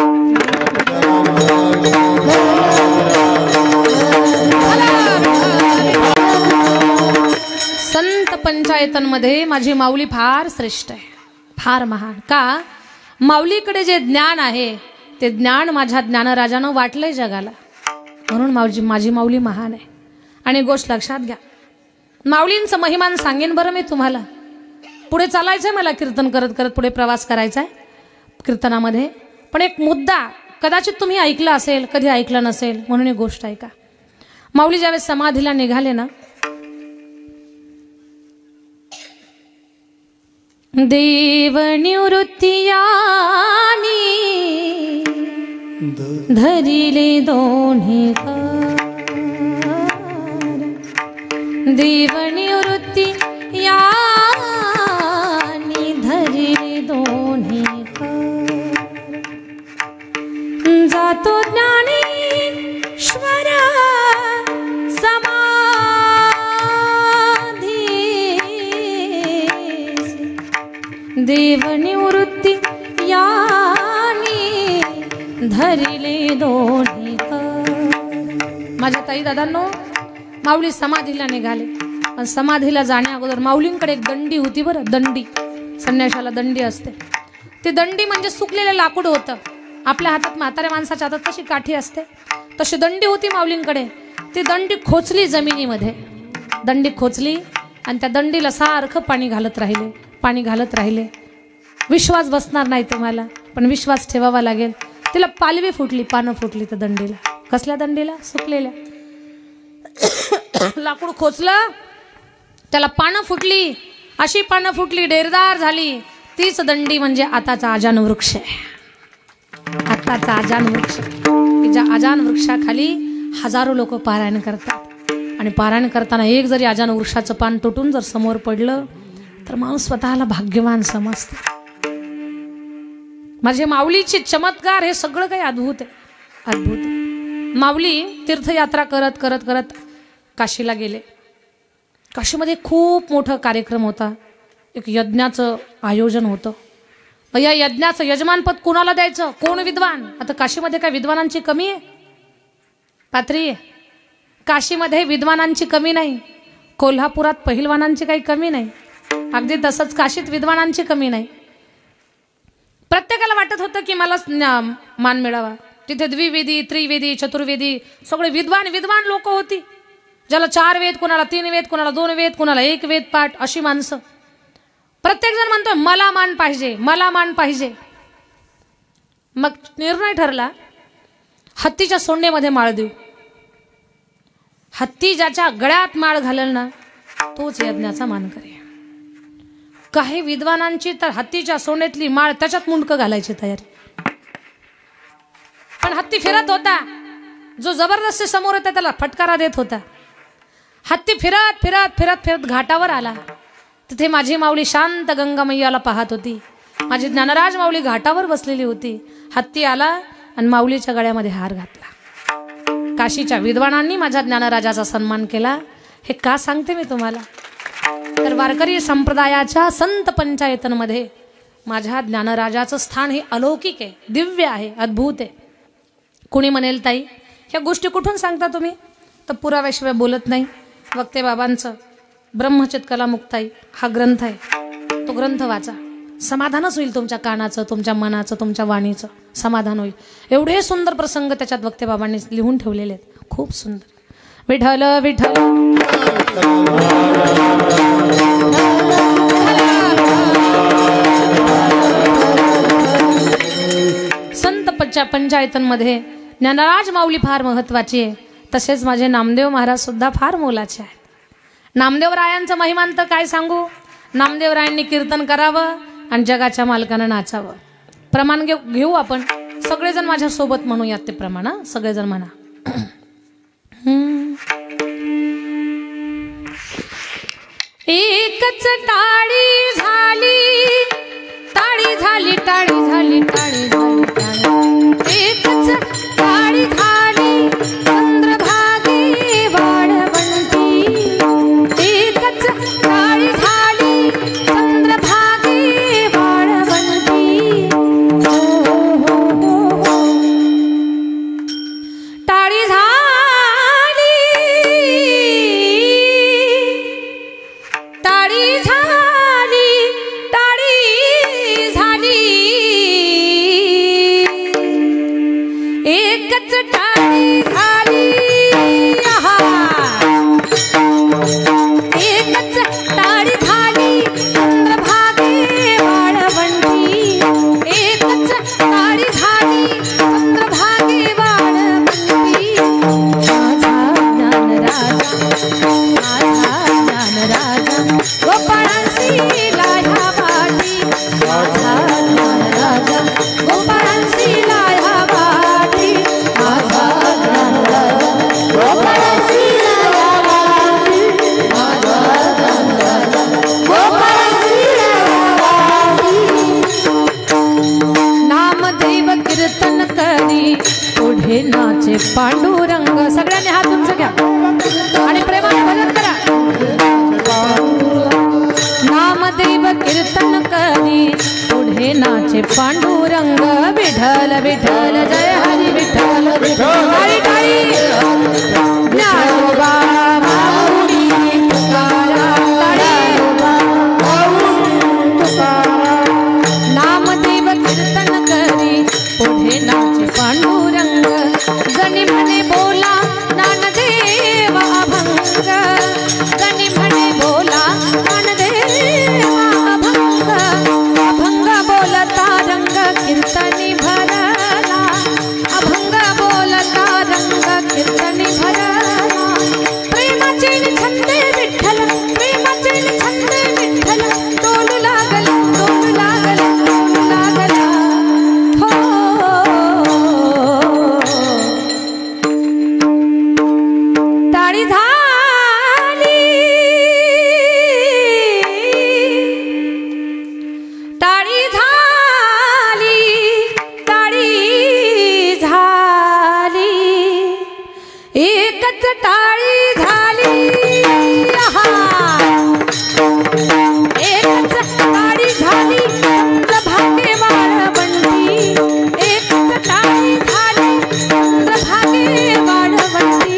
संत पंचायतांमध्ये माझी माऊली फार श्रेष्ठ आहे, फार महान. का? माऊलीकडे जे ज्ञान आहे ते ज्ञान माझ्या ज्ञानराजानं वाटलंय जगाला, म्हणून माझी माऊली महान आहे. आणि गोष्ट लक्षात घ्या, माऊलींचं महिमान सांगेन बरं मी तुम्हाला. पुढे चालायचंय मला, कीर्तन करत करत पुढे प्रवास करायचा आहे कीर्तनामध्ये. पण एक मुद्दा कदाचित तुम्ही ऐकला असेल, कधी ऐकलं नसेल, म्हणून एक गोष्ट ऐका. माऊली ज्यावेळेस समाधीला निघाले ना, देव निवृत्तियानी धरिले दोन्ही कार, देव निवृत्ती यानी धरिले दोन्ही कार, जातो ज्ञानेश्वर देव निवृत्ती यानी धरिले दोन्ही कार. माझ्या ताई दादांनो, माऊली समाधीला निघाले. पण समाधीला जाण्या अगोदर माऊलींकडे एक दंडी होती बरं. दंडी, संन्याशाला दंडी असते. ती दंडी म्हणजे सुकलेलं लाकूड होतं. आपल्या हातात, म्हाताऱ्या माणसाच्या हातात कशी काठी असते, तशी दंडी होती माऊलींकडे. ती दंडी खोचली जमिनीमध्ये. दंडी खोचली आणि त्या दंडीला सारखं पाणी घालत राहिले, पाणी घालत राहिले. विश्वास बसणार नाही तुम्हाला, पण विश्वास ठेवावा लागेल. तिला पालवी फुटली, पानं फुटली त्या दंडीला. कसल्या दंडीला? सुकलेल्या. लाकूड खोचलं, त्याला पानं फुटली, अशी पानं फुटली, डेरदार झाली. तीच दंडी म्हणजे आताचा आजान वृक्ष आहे. आताचा आजान वृक्ष, की ज्या आजान वृक्षाखाली हजारो लोक पारायण करतात. आणि पारायण करताना एक जरी आजान वृक्षाचं पान तुटून जर समोर पडलं तर माणूस स्वतःला भाग्यवान समजते. माझे माऊलीचे चमत्कार हे सगळं काही अद्भुत आहे, अद्भुत आहे. माऊली तीर्थयात्रा करत करत करत काशीला गेले. काशीमध्ये खूप मोठा कार्यक्रम होता. एक यज्ञाचं आयोजन होतं. या यज्ञाचं यजमानपद कोणाला द्यायचं? कोण विद्वान? आता काशीमध्ये काय विद्वानांची कमी आहे? पात्री आहे. काशीमध्ये विद्वानांची कमी नाही, कोल्हापुरात पहिलवानांची काही कमी नाही, अगदी तसंच काशीत विद्वानांची कमी नाही. प्रत्येकाला वाटत होतं की मला मान मिळावा. तिथे द्विवेदी, त्रिवेदी, चतुर्वेदी सगळे विद्वान विद्वान लोक होती. ज्याला 4 वेद, कोणाला 3 वेद, कोणाला 2 वेद, कोणाला 1 वेद पाठ, अशी माणसं. प्रत्येक जण म्हणतो मला मान पाहिजे, मला मान पाहिजे. मग निर्णय ठरला, हत्तीच्या सोंडेमध्ये माळ देऊ. हत्ती ज्याच्या गळ्यात माळ घालेल ना तोच यज्ञाचा मान करेल. काही विद्वानांची तर हत्तीच्या सोंडेतली माळ त्याच्यात मुंडकं घालायची तयारी. पण हत्ती फिरत होता, जो जबरदस्ती समोर होता त्याला फटकारा देत होता. हत्ती फिरत फिरत फिरत फिरत घाटावर आला. तिथे माझी माऊली शांत गंगा मैयाला पाहत होती. माझी ज्ञानराज माऊली घाटावर बसलेली होती. हत्ती आला आणि माऊलीच्या गळ्यामध्ये हार घातला. काशीच्या विद्वानांनी माझ्या ज्ञानराजाचा सन्मान केला. हे का सांगते मी तुम्हाला, तर वारकरी संप्रदायाच्या संत पंचायतनमध्ये माझ्या ज्ञानराजाचं स्थान हे अलौकिक आहे, दिव्य आहे, अद्भुत आहे. कुणी म्हणेल ताई ह्या गोष्टी कुठून सांगता तुम्ही, तर पुराव्याशिवाय बोलत नाही. वक्ते बाबांचं ब्रह्मचित कलामुक्ताई हा ग्रंथ आहे, तो ग्रंथ वाचा, समाधानच होईल. तुमच्या कानाचं, तुमच्या मनाचं, तुमच्या वाणीचं समाधान होईल. एवढे सुंदर प्रसंग त्याच्यात वक्ते बाबांनी लिहून ठेवलेले आहेत, खूप सुंदर. विठ्ठल विठ्ठल संत पंचायतनमध्ये ज्ञानराज माऊली फार महत्वाची आहे. तसेच माझे नामदेव महाराज सुद्धा फार मोलाचे आहेत. नामदेवरायांचं महिमांत काय सांगू. नामदेवरायांनी कीर्तन करावं आणि जगाच्या मालकानं नाचावं. प्रमाण घेऊ आपण सगळेजण माझ्या सोबत म्हणूयात ते प्रमाण. सगळेजण म्हणा. एकच टाळी झाली, टाळी झाली, टाळी झाली, टाळी झाली, टाळी. एकच टाळी झाली, चंद्रभागे वाढवंती. एकच टाळी झाली, चंद्रभागे वाढवंती. हो हो हो हो. टाळी झाली, टाळी झाली, टाळी झाली. एकच टाळी झाली, एकच टाळी झाली, चंद्रभागे वाढवंती. एकच टाळी झाली, चंद्रभागे वाढवंती. माझा ज्ञानराजा, माझा ज्ञानराजा गोपाळांशी लाह्या वाटी. माझा ज्ञानराजा गोपाळांशी लाह्या वाटी. माझा ज्ञानराजा गोपाळांशी लाह्या वाटी. माझा ज्ञानराजा गोपाळांशी लाह्या वाटी. नामदेव कीर्तन करी पुढे नाचे पांडुरंग. सगळ्यांनी हात उंच घ्या आणि प्रेमाने भजन करा. नामदेव कीर्तन करी पुढे नाचे पांडुरंग. विठ्ठल विठ्ठल जय हरी विठ्ठल विठ्ठल. ज्ञानोबा माऊली नामदेव कीर्तन करी पुढे नाचे पांडुरंग. गणी म्हणे बोला ज्ञानदेव अभंग. गणी म्हणे बोला ज्ञानदेव अभंग. अभंग बोलता रंग कीर्तनी भरला. अभंग बोलता रंग कीर्तनी भरला. प्रेमाचे छंदे विठ्ठल, प्रेमाचे छंदे विठ्ठल. डोलू लागला, डोलू लागला, डोलू लागला. हो टाळी झाली, टाळी झाली, टाळी झाली. एकच टाळी झाली, एकच टाळी झाली, चंद्रभागे वाढवंती. एकच टाळी झाली, चंद्रभागे वाढवंती.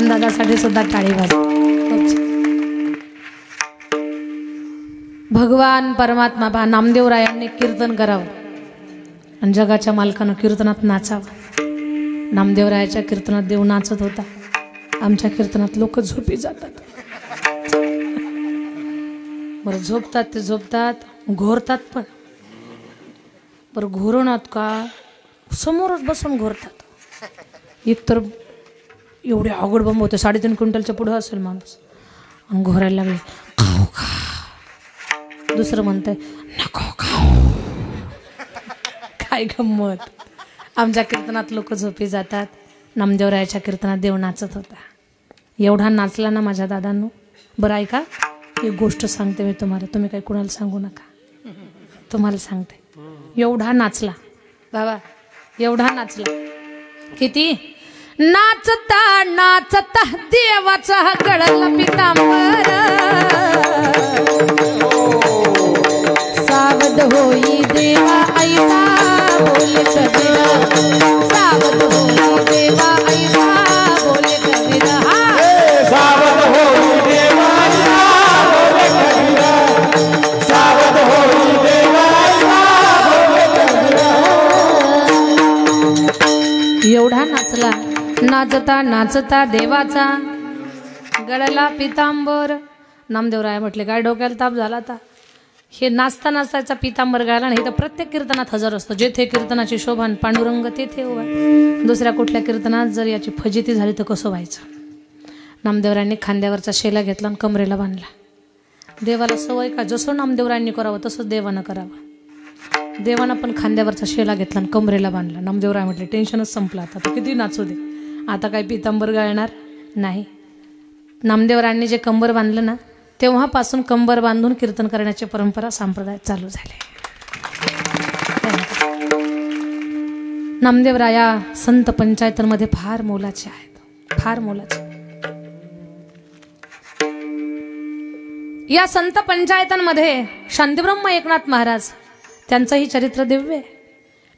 रामदादासाठी सुद्धा टाळी वाजवा. भगवान परमात्मा पहा, नामदेवरायांनी कीर्तन करावं आणि जगाच्या मालकानं कीर्तनात नाचावं. नामदेवरायाच्या कीर्तनात देव नाचत होता, आमच्या कीर्तनात लोक झोपी जातात. बरं झोपतात ते झोपतात, घोरतात पण. बरं घोरणात का समोरच बसून घोरतात. एक तर एवढे अवघड बंब होते, 3.5 क्विंटलच्या पुढं असेल माणूस, आणि घोरायला लागले खाऊ खा. दुसरं म्हणतंय नको खाऊ. काय गंमत. आमच्या कीर्तनात लोक झोपी जातात, नामदेवरायाच्या कीर्तनात देव नाचत होता. एवढा नाचला ना माझ्या दादांनो. बरं ऐका, एक गोष्ट सांगते मी तुम्हाला, तुम्ही काही कुणाला सांगू नका, तुम्हाला सांगते. एवढा नाचला बाबा, एवढा नाचला. किती नाचता नाचता देवाचा गळला पितांबर. सावध होई देवा ऐसा बोले कबीरा. सावध होई देवा ऐसा बोले कबीरा. सावध होई देवा ऐसा बोले कबीरा. सावध होई देवा ऐसा बोले कबीरा. एवढा नाचला. नाचता नाचता देवाचा गळला पितांबर. नामदेवराय म्हटले काय डोक्याला ताप झाला आता. हे नाचता नाचताचा पितांबर गायला नाही तर प्रत्येक कीर्तनात हजर असतो. जेथे कीर्तनाची शोभान पांडुरंग तेथे उभा. दुसऱ्या कुठल्या कीर्तनात जर याची फजिती झाली तर कसं व्हायचं. नामदेवरायांनी खांद्यावरचा शेला घेतला आणि कमरेला बांधला. देवाला सवय का जसं नामदेवरायांनी करावं तसंच देवानं करावं. देवानं पण खांद्यावरचा शेला घेतला आणि कमरेला बांधला. नामदेवराय म्हटले टेन्शनच संपलं आता, तर किती नाचू दे, आता काय पितांबर गाळणार नाही. नामदेवरायांनी जे कंबर बांधलं ना, तेव्हापासून कंबर बांधून कीर्तन करण्याची परंपरा संप्रदाय चालू झाले. नामदेवराया संत पंचायतांमध्ये फार मोलाचे आहेत, फार मोलाचे. या संत पंचायतांमध्ये शांतीब्रह्म एकनाथ महाराज, त्यांचंही चरित्र दिव्य आहे.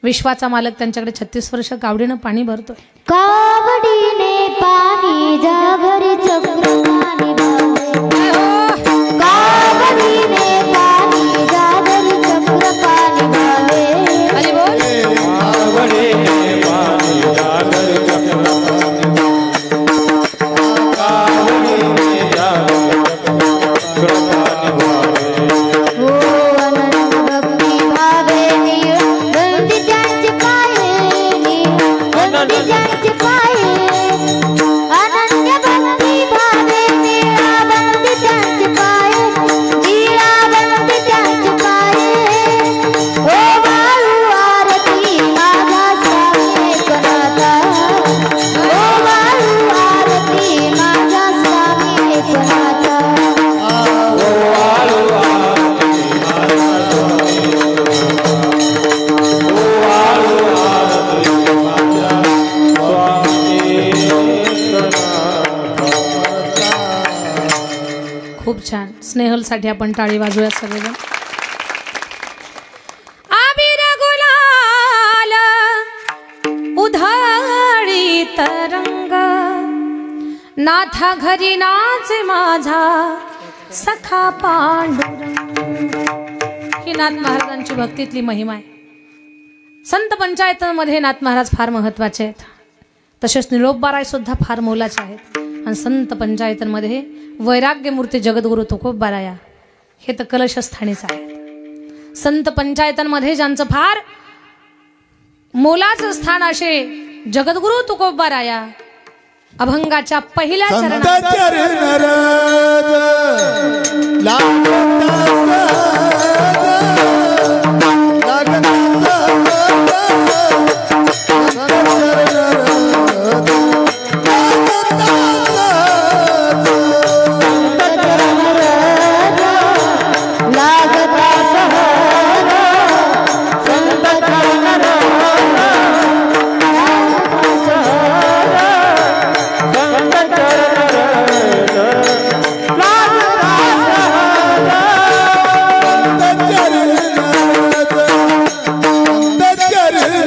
विश्वाचा मालक त्यांच्याकडे 36 वर्ष कावडीनं पाणी भरतोय. कावडीने पाणी जागरी चक्र पाणी भावे. कावडीने पाणी जागरी चक्र पाणी भावे. अरे बोल. कावडीने पाणी जागरी चक्र पाणी. कावडीने जागरी चक्र पाणी भावे. हो अनंत भक्ती भावे निळ बंदी त्यांचे पाये. बंदी त्यांचे पाये. अनन्य भक्ती भावे निळा बंदी त्यांचे पाये. निळा बंदी त्यांचे पाये. ओ वाळू आरती माझा स्वामी एकनाथा. ओ वाळू आरती माझा स्वामी एकनाथा. खूप छान. स्नेहलसाठी आपण टाळी वाजूया सगळेजण. आबिर गुलाल उधळी तरंग. नाथा घरी नाचे माझा सखा पांडुरंग. ही नाथ महाराजांची भक्तीतली महिमा आहे. संत पंचायतांमध्ये नाथ महाराज फार महत्वाचे आहेत. तसेच निरोपबाराय सुद्धा फार मोलाचे आहेत. आणि संत पंचायतांमध्ये वैराग्य मूर्ती जगद्गुरु तुकोबाराया हे तर कलशस्थानीच आहेत. संत पंचायतांमध्ये ज्यांचं फार मोलाचं स्थान असे जगद्गुरु तुकोबाराया अभंगाच्या पहिल्या चरणात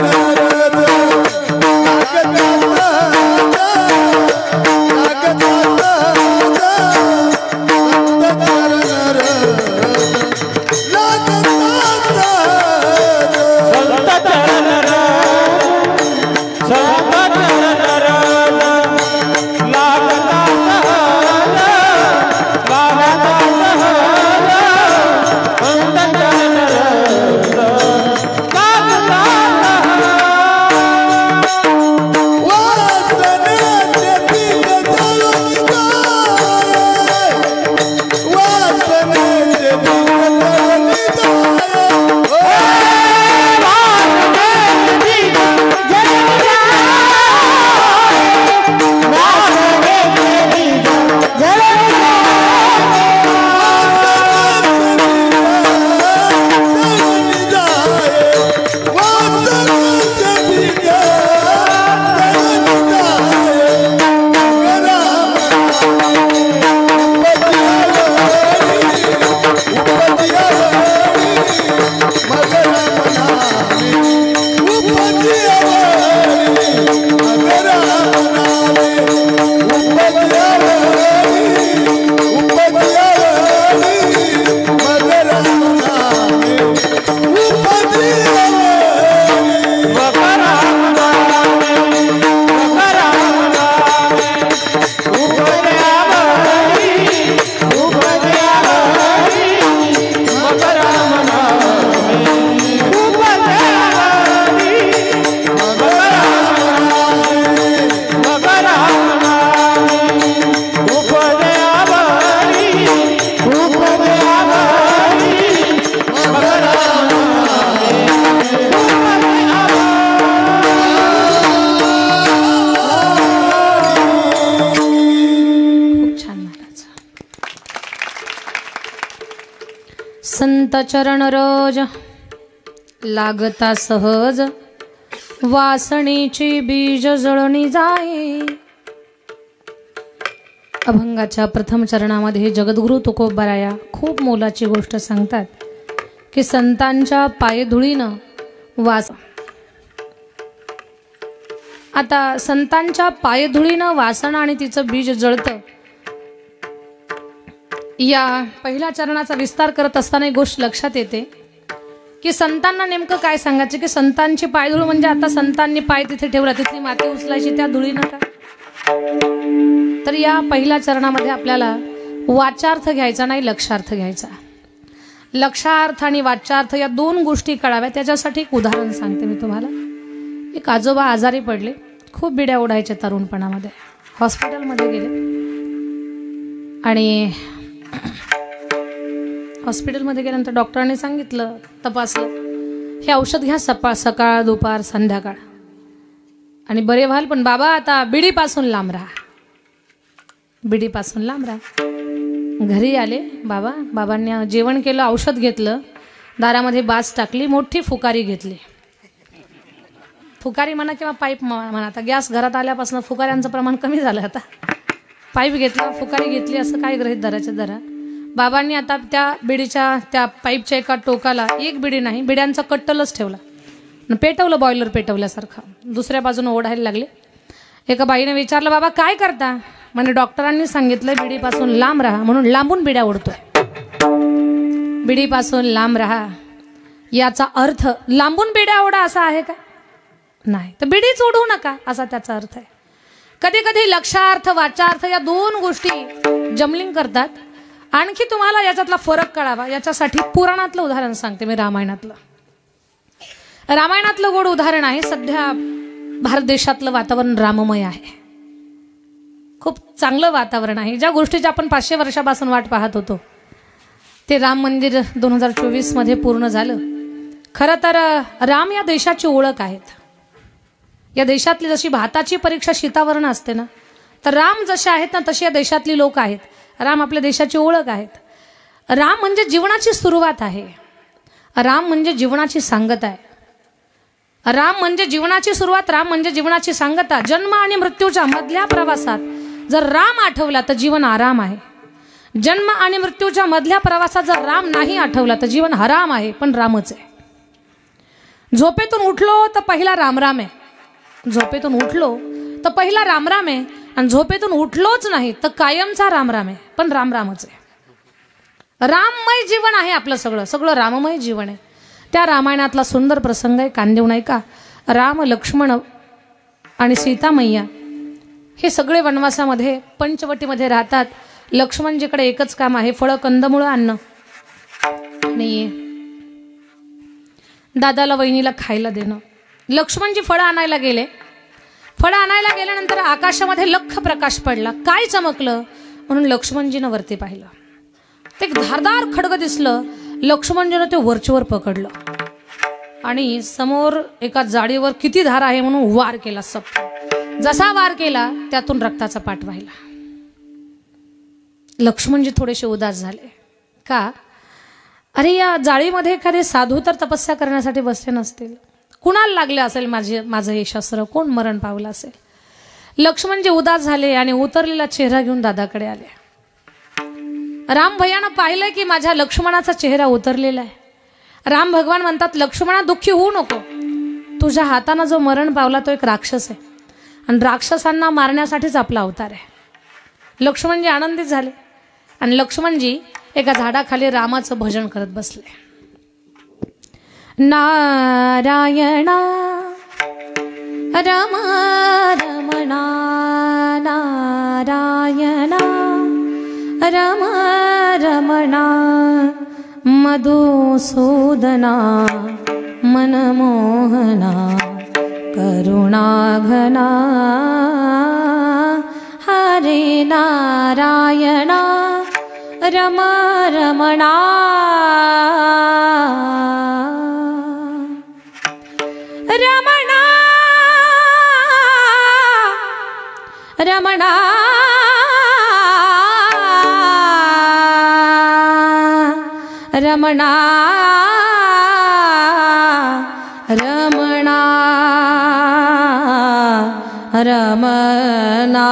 Yeah. संत चरण रोज लागता सहज, वासणेची बीज जळणी जाये. अभंगाच्या प्रथम चरणामध्ये जगद्गुरु तुकोबाराया खूप मोलाची गोष्ट सांगतात की संतांच्या पायधुळीनं वास. आता संतांच्या पायधुळीनं वासना आणि तिचं बीज जळतं. या पहिल्या चरणाचा विस्तार करत असताना एक गोष्ट लक्षात येते की संतांना नेमकं काय सांगायचं की संतांची पायधूळ म्हणजे आता संतांनी पाय तिथे ठेवला तिथली माती उचलायची त्या धुळीनं का. तर या पहिल्या चरणामध्ये आपल्याला वाचार्थ घ्यायचा नाही, लक्षार्थ घ्यायचा. लक्षार्थ आणि वाचार्थ या दोन गोष्टी कळाव्या त्याच्यासाठी एक उदाहरण सांगते मी तुम्हाला. एक आजोबा आजारी पडले, खूप बिड्या ओढायच्या तरुणपणामध्ये. हॉस्पिटलमध्ये गेले आणि हॉस्पिटलमध्ये गेल्यानंतर डॉक्टरांनी सांगितलं, तपासलं, हे औषध घ्या सकाळ दुपार संध्याकाळ आणि बरे व्हाल. पण बाबा आता बिडीपासून लांब राहा, बिडीपासून लांब राहा. घरी आले बाबांनी जेवण केलं, औषध घेतलं, दारामध्ये बास टाकली, मोठी फुकारी घेतली. फुकारी म्हणा किंवा पाईप म्हणा, आता गॅस घरात आल्यापासून फुकाऱ्यांचं प्रमाण कमी झालं. आता पाईप घेतला, फुकारी घेतली, असं काय गृहीत धरायचं धरा. बाबांनी आता त्या बिडीच्या त्या पाईपच्या एका टोकाला एक बिडी नाही, बिड्यांचा कट्टलच ठेवला, पेटवलं, बॉयलर पेटवल्यासारखं. दुसऱ्या बाजूने ओढायला लागले. एका बाईने विचारलं, बाबा काय करता? म्हणजे डॉक्टरांनी सांगितलं बिडीपासून लांब राहा, म्हणून लांबून बिड्या ओढतोय. बिडीपासून लांब राहा याचा अर्थ लांबून बिड्या ओढा असा आहे का? नाही. तर बिडीच ओढू नका असा त्याचा अर्थ आहे. कधी कधी लक्षार्थ वाचार्थ या दोन गोष्टी जमलिंग करतात. आणखी तुम्हाला याच्यातला फरक कळावा याच्यासाठी पुराणातलं उदाहरण सांगते मी. रामायणातलं गोड उदाहरण आहे. सध्या भारत देशातलं वातावरण राममय आहे, खूप चांगलं वातावरण आहे. ज्या गोष्टीची आपण 500 वर्षापासून वाट पाहत होतो ते राम मंदिर 2024 मध्ये पूर्ण झालं. खरं तर राम या देशाची ओळख आहेत. या देशातली जशी भाताची परीक्षा शीतावरण असते ना, तर राम जसे आहेत ना तशी या देशातली लोक आहेत. राम आपल्या देशाची ओळख आहेत. राम म्हणजे जीवनाची सुरुवात आहे. राम म्हणजे जीवनाची सांगता आहे. राम म्हणजे जीवनाची सुरुवात, राम म्हणजे जीवनाची सांगता. जन्म आणि मृत्यूच्या मधल्या प्रवासात जर राम आठवला तर जीवन आराम आहे. जन्म आणि मृत्यूच्या मधल्या प्रवासात जर राम नाही आठवला तर जीवन हराम आहे, पण रामच आहे. झोपेतून उठलो तर पहिला रामराम आहे. झोपेतून उठलो तर पहिला रामराम आहे. आणि झोपेतून उठलोच नाही तर कायमचा रामराम आहे, पण रामरामच आहे. राममय जीवन आहे आपलं, सगळं सगळं राममय जीवन आहे. त्या रामायणातला सुंदर प्रसंग आहे, कान देऊन ऐका. राम, लक्ष्मण आणि सीतामय्या हे सगळे वनवासामध्ये पंचवटीमध्ये राहतात. लक्ष्मणजीकडे एकच काम आहे, फळं कंदमुळं आणणं आणि दादाला वहिनीला खायला देणं. लक्ष्मणजी फळं आणायला गेले. फळं आणायला गेल्यानंतर आकाशामध्ये लख्ख प्रकाश पडला. काय चमकलं म्हणून लक्ष्मणजीनं वरती पाहिलं. ते एक धारदार खड्ग दिसलं. लक्ष्मणजीनं ते वरचीवर पकडलं आणि समोर एका जाडीवर किती धार आहे म्हणून वार केला. जसा वार केला त्यातून रक्ताचा पाठ व्हायला. लक्ष्मणजी थोडेसे उदास झाले. का? अरे या जाळीमध्ये एखादे साधू तर तपस्या करण्यासाठी बसले नसतील. कुणाला लागले असेल माझं हे शस्त्र, कोण मरण पावलं असेल. लक्ष्मणजी उदास झाले आणि उतरलेला चेहरा घेऊन दादाकडे आले. राम भैयानं पाहिलं की माझ्या लक्ष्मणाचा चेहरा उतरलेला आहे. राम भगवान म्हणतात, लक्ष्मणा दुःखी होऊ नको. तुझ्या हातानं जो मरण पावला तो एक राक्षस आहे आणि राक्षसांना मारण्यासाठीच आपला अवतार आहे. लक्ष्मणजी आनंदित झाले आणि लक्ष्मणजी एका झाडाखाली रामाचं भजन करत बसले. नारायणा रम रमणा नारायणा रम रमणा मधुसूदना मनमोहना करुणाघना हरे नारायणा रम रमणा रमणा रमणा रमणा रमणा रमणा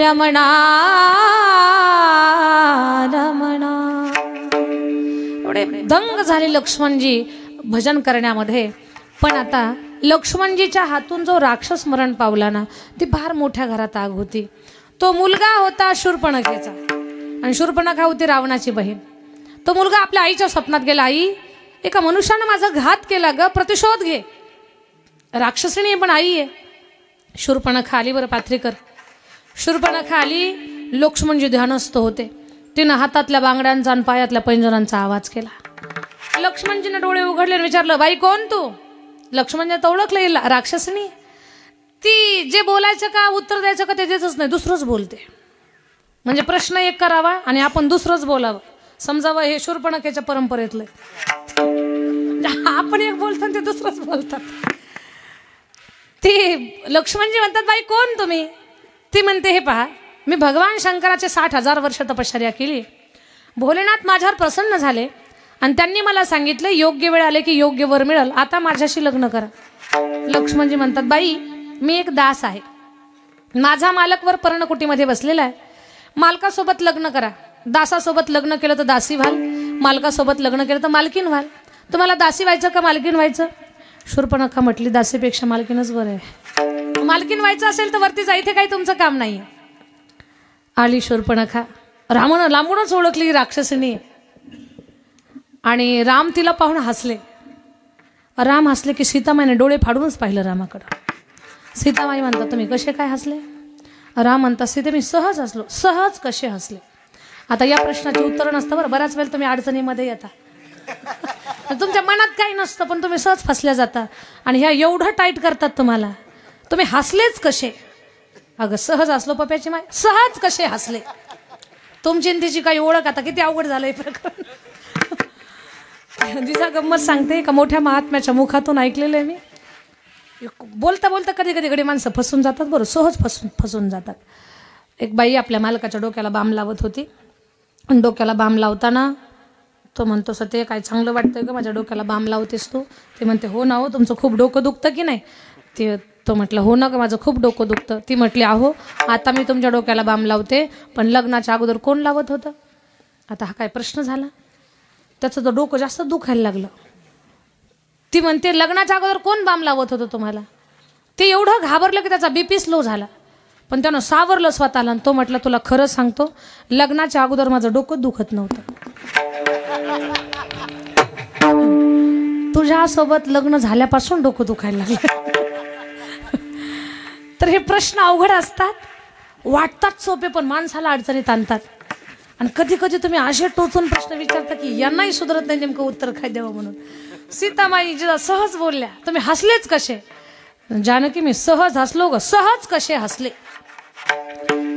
रमणा रमणा. एवढे दंग झाले लक्ष्मणजी भजन करण्यामध्ये. पण आता लक्ष्मणजीच्या हातून जो राक्षस मरण पावला ना, ती फार मोठ्या घरात आग होती. तो मुलगा होता शूर्पणखेचा आणि शूर्पणखा होती रावणाची बहीण. तो मुलगा आपल्या आईच्या स्वप्नात गेला. आई, एका मनुष्यानं माझा घात केला ग, प्रतिशोध घे. राक्षसिणी पण आई आहे. शूर्पणखा आली. बरं पाथरीकर, शूर्पणखा आली. लक्ष्मणजी ध्यानस्थ होते. तिनं हातातल्या बांगड्यांचा आणि पायातल्या पैंजणांचा आवाज केला. लक्ष्मणजीने डोळे उघडले आणि विचारलं, बाई कोण तू? लक्ष्मणजी तर ओळखलं, राक्षसिणी. ती जे बोलायचं का उत्तर द्यायचं का ते देतच नाही, दुसरंच बोलते. म्हणजे प्रश्न एक करावा आणि आपण दुसरंच बोलावं, समजावं हे शूर्पणखेच्या परंपरेतलं. आपण एक बोलतो ते दुसरंच बोलतात. ती लक्ष्मणजी म्हणतात, बाई कोण तुम्ही? ती म्हणते, हे पहा, मी भगवान शंकराचे 60,000 वर्ष तपश्चर्या केली. भोलेनाथ माझ्यावर प्रसन्न झाले आणि त्यांनी मला सांगितलं योग्य वेळ आले की योग्य वर मिळेल, आता माझ्याशी लग्न करा. लक्ष्मणजी म्हणतात, बाई मी एक दास आहे. माझा मालक वर पर्णकुटीमध्ये बसलेला आहे. मालकासोबत लग्न करा. दासासोबत लग्न केलं तर दासी व्हाल, मालकासोबत लग्न केलं तर मालकीन व्हाल. तुम्हाला दासी व्हायचं का मालकीन व्हायचं? शूर्पणखा म्हटली, दासीपेक्षा मालकीनच बरं आहे. मालकीन व्हायचं असेल तर वरती जा, इथे काही तुमचं काम नाही. आली शूर्पणखा. रामानं लांबूनच ओळखली राक्षसिणी आणि राम तिला पाहून हसले. राम हसले की सीतामाईने डोळे फाडूनच पाहिलं रामाकडं. सीतामाई म्हणतात, तुम्ही कसे काय हसले? राम म्हणतात, सीते मी सहज हसलो. सहज कसे हसले? आता या प्रश्नाचे उत्तर नसतं बरं. बऱ्याच वेळेला तुम्ही अडचणीमध्ये येता, तुमच्या मनात काही नसतं पण तुम्ही सहज फसल्या जाता आणि ह्या एवढं टाईट करतात तुम्हाला. तुम्ही हसलेच कसे? अगं सहज हसलो पप्याची माय. सहज कसे हसले? तुमची तिची काही ओळख आता किती अवघड झालंय प्रकरण. जिचा गंमत सांगते का मोठ्या महात्म्याच्या मुखातून ऐकलेलं आहे मी. बोलता बोलता कधी कधी घडी माणसं फसून जातात बरं, सहज फसून जातात. एक बाई आपल्या मालकाच्या डोक्याला बाम लावत होती. डोक्याला बाम लावताना तो म्हणतो, सते काय चांगलं वाटतंय का माझ्या डोक्याला बाम लावतेस तू? ते म्हणते, हो ना, हो तुमचं खूप डोकं दुखतं की नाही? तो म्हटलं, हो ना, का माझं खूप डोकं दुखतं. ती म्हटली, अहो आता मी तुमच्या डोक्याला बाम लावते, पण लग्नाच्या अगोदर कोण लावत होतं? आता हा काय प्रश्न झाला? त्याचं तर डोकं जास्त दुखायला लागलं. ती म्हणते, लग्नाच्या अगोदर कोण बाम लावत होतं तुम्हाला? ते एवढं घाबरलं की त्याचा बीपी स्लो झाला, पण त्यानं सावरलं स्वतःला आणि तो म्हटलं तुला खरं सांगतो, लग्नाच्या अगोदर माझं डोकं दुखत नव्हतं, तुझ्यासोबत लग्न झाल्यापासून डोकं दुखायला लागलं. तर हे प्रश्न अवघड असतात, वाटतात सोपे पण माणसाला अडचणीत आणतात. आणि कधी कधी तुम्ही असे टोचून प्रश्न विचारता की यांनाही सुधरत नाही नेमकं उत्तर काय द्यावं म्हणून. सीतामाई जिला सहज बोलल्या, तुम्ही हसलेच कसे? जानकी मी सहज हसलो ग. सहज कसे हसले?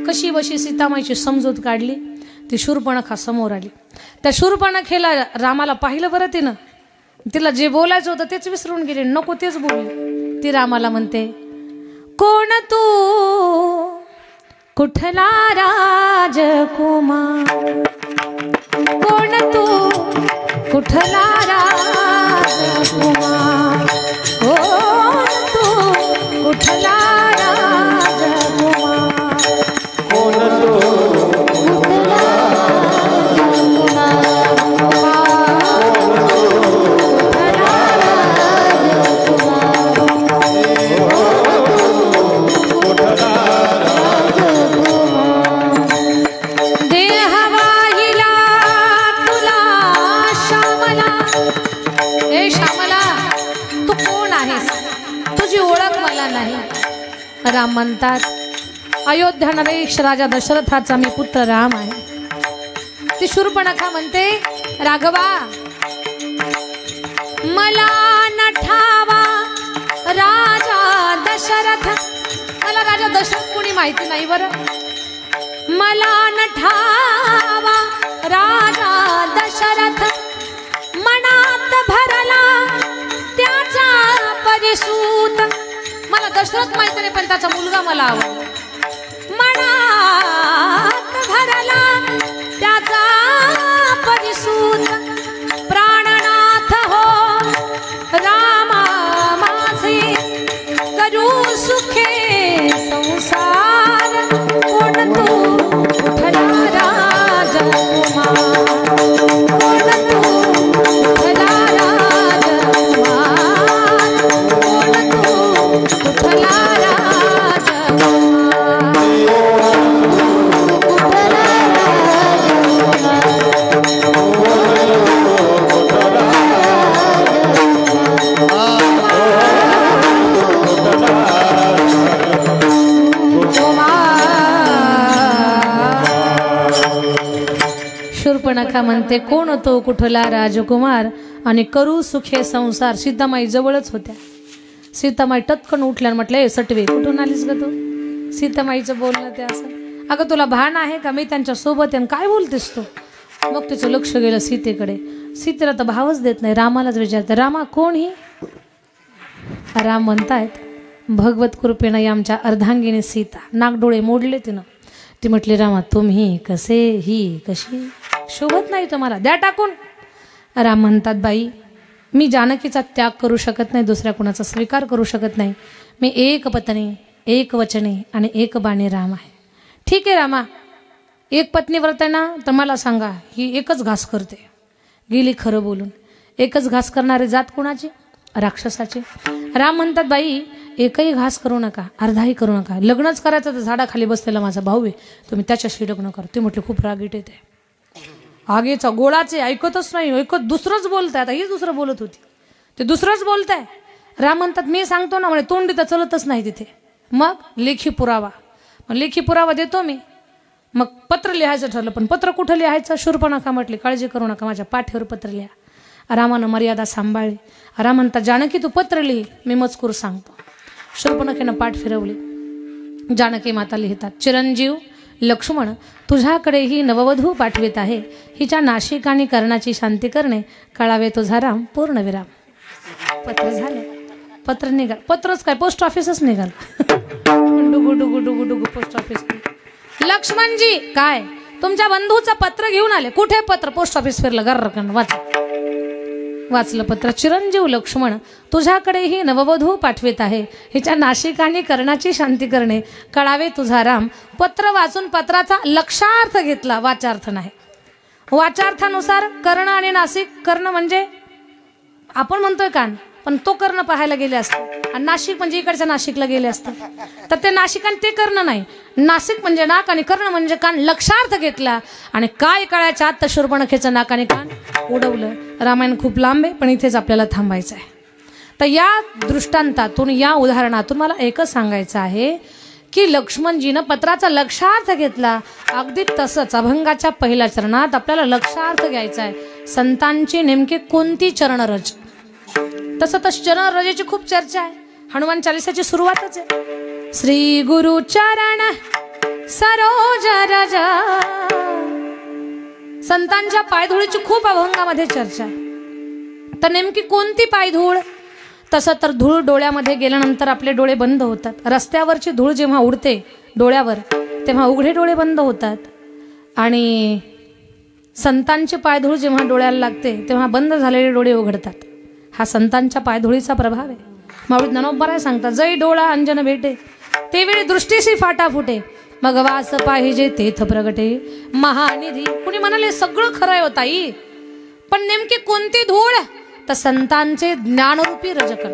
कशी बशी सीतामाईची समजूत काढली. ती शूर्पणखा समोर आली. त्या शूर्पणखेला रामाला पाहिलं बरं तिनं. तिला जे बोलायचं होतं तेच विसरून गेली, नको तेच बोलली. ती रामाला म्हणते, कोण तू कुठला राजकुमार, कोण तू कुठला राजकुमार, कोण तू कुठला राजकुमार, कोण तो राम म्हणतात, अयोध्या नरेश राजा दशरथाचा मी पुत्र राम आहे. ती शूर्पणखा म्हणते, राघवा मला नठावा राजा दशरथ. मला राजा दशरथ कोणी माहिती नाही बरं. मला नठावा राजा दशरथ, मनात भरला त्याचा परिसूत. मला दशरथ माहिती नाही पण त्याचा मुलगा मला आवडला. मनात भरला त्याचा परिसूत, प्राणनाथ हो रामा माझे, करू सुखे संसार, कोण तू कुठला राजकुमार, कोण तू कुठला राजकुमार, कोण तू कुठला शूर्पणखा म्हणते, कोण तो कुठला राजकुमार आणि करू सुखे संसार. सीतामाई जवळच होत्या. सीतामाई टचकन उठल्या आणि म्हटलं, ए सटवे कुठून आलीस ग तू? सीतामाईचं बोलणं ते असं, अगं तुला भान आहे का, मी त्यांच्या सोबत आहे, काय बोलतेस तू? मग तिचं लक्ष गेलं सीतेकडे. सीतेला तर भावच देत नाही, रामालाच विचारते, रामा कोण ही? राम म्हणतायत, भगवत कृपेनं आमच्या अर्धांगिनी सीता. नागडोळे मोडले तिनं. ती म्हटली, रामा तुम्ही कसे, ही कशी, शोभत नाही तुम्हाला, द्या टाकून. राम म्हणतात, बाई मी जानकीचा त्याग करू शकत नाही, दुसऱ्या कुणाचा स्वीकार करू शकत नाही. मी एक पत्नी, एक वचने आणि एक बाणी राम आहे. ठीक आहे रामा, एक पत्नी व्रत आहे ना, तर मला सांगा, ही एकच घास करते. गेली खरं बोलून. एकच घास करणारी जात कुणाची? राक्षसाची. राम म्हणतात, बाई एकही घास करू नका, अर्धाही करू नका. लग्नच करायचं तर झाडाखाली बसलेला माझा भाऊ आहे, तुम्ही त्याच्याशी लग्न करा. ते म्हटले, खूप रागीट येते, आगेचा गोळाचे ऐकतच नाही, ऐकत दुसरंच बोलताय. आता हीच दुसरं बोलत होती, ते दुसरंच बोलताय. राम म्हणतात, मी सांगतो ना, म्हणे तोंडी तर चलतच नाही तिथे. मग लेखी पुरावा. मग लेखी पुरावा देतो मी. मग पत्र लिहायचं ठरलं, पण पत्र कुठं लिहायचं? शूर्पणखा म्हटली, काळजी करू नका, माझ्या पाठीवर पत्र लिहा. रामानं मर्यादा सांभाळली. राम म्हणतात, जानकी तू पत्र लिही, मी मजकूर सांगतो. शूर्पणखेनं पाठ फिरवली. जानकी माता लिहितात, चिरंजीव लक्ष्मण तुझ्याकडे ही नववधू पाठवित आहे, हिच्या नाशिक आणि कर्णाची शांती करणे, कळावे तुझा राम पूर्णविराम. पत्र झाले. पत्र निघाल. पत्रच काय, पोस्ट ऑफिसच निघाल. डुगू डुगू डुगू डुगू पोस्ट ऑफिस. लक्ष्मणजी काय, तुमच्या बंधूचं पत्र घेऊन आले. कुठे पत्र? पोस्ट ऑफिस फिरलं, गर्रकन वाचलं पत्र. चिरंजीव लक्ष्मण तुझ्याकडे ही नववधू पाठवित आहे, हिच्या नाशिक आणि कर्णाची शांती करणे, कळावे तुझा राम. पत्र वाचून पत्राचा लक्षार्थ घेतला, वाचार्थ नाही. वाचार्थानुसार कर्ण आणि नाशिक, कर्ण म्हणजे आपण म्हणतोय कान, पण तो कर्ण पाहायला गेले असते. आणि नाशिक म्हणजे इकडच्या नाशिकला गेले असते तर ते नाशिक आणि ते कर्ण नाही. नाशिक म्हणजे नाक आणि कर्ण म्हणजे कान लक्षार्थ घेतला आणि काय कळायच्या आत शूर्पणखेचं नाक आणि कान उडवलं. रामायण खूप लांब आहे पण इथेच आपल्याला थांबायचं आहे. तर या दृष्टांतातून या उदाहरणातून मला एकच सांगायचं आहे की लक्ष्मणजीनं पत्राचा लक्षार्थ घेतला. अगदी तसंच अभंगाच्या पहिल्या चरणात आपल्याला लक्षार्थ घ्यायचा आहे संतांची नेमकी कोणती चरणरज. तसं तर चरणरजेची खूप चर्चा आहे. हनुमान चालिसाची सुरुवातच आहे श्री गुरु चरण सरोज रज. संतांच्या पायधुळीची खूप अभंगामध्ये चर्चा आहे. तर नेमकी कोणती पायधूळ. तसं तर धूळ डोळ्यामध्ये गेल्यानंतर आपले डोळे बंद होतात. रस्त्यावरची धूळ जेव्हा उडते डोळ्यावर तेव्हा उघडे डोळे बंद होतात. आणि संतांची पायधूळ जेव्हा डोळ्याला लागते तेव्हा बंद झालेले डोळे उघडतात. हा संतांच्या पायधुळीचा प्रभाव आहे. माऊली ज्ञानोबराय सांगतात जय डोळा अंजन भेटे तेवेळी दृष्टीशी फाटा फुटे मग वास पाहिजे तेथ प्रगटे महानिधी. कुणी म्हणाले सगळं खरं आहे ताई पण नेमकी कोणती धूळ. तर संतांचे ज्ञानरूपी रजकण.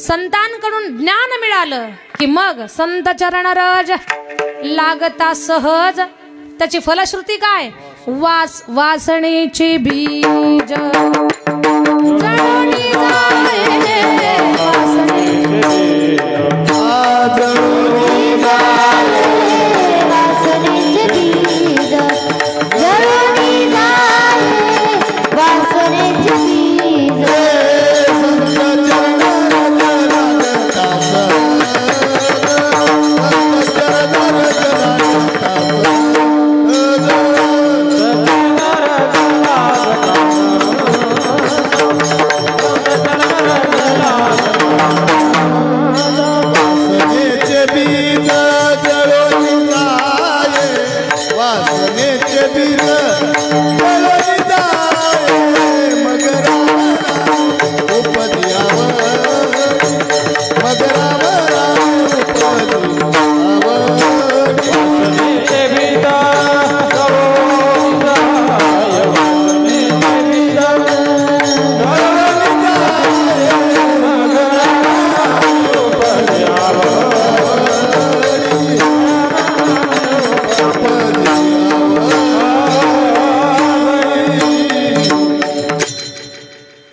संतांकडून ज्ञान मिळालं की मग संत चरण रज लागता सहज. त्याची फलश्रुती काय वासनेचे बीज जळूनी जाये. वासनेचे बीज जळूनी जाये. वासनेचे बीज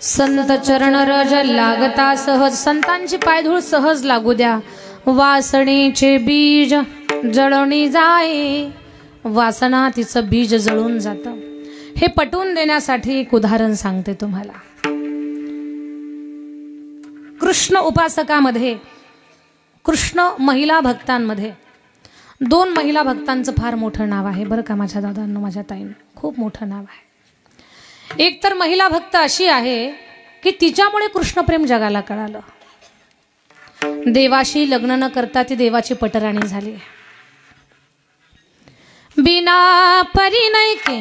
संत चरण रज लागता सहज. संतांची पायधूळ सहज लागू द्या. वासनेचे बीज जळणी जाये. वासना तिचं बीज जळून जातं. हे पटवून देण्यासाठी एक उदाहरण सांगते तुम्हाला. कृष्ण उपासकामध्ये कृष्ण महिला भक्तांमध्ये 2 महिला भक्तांचं फार मोठं नाव आहे बरं का माझ्या दादांनो माझ्या ताईंनो. खूप मोठं नाव आहे. एक तर महिला भक्त अशी आहे की तिच्यामुळे कृष्णप्रेम जगाला कळालं. देवाशी लग्न न करता ती देवाची पटराणी झाली. बिना परिणय के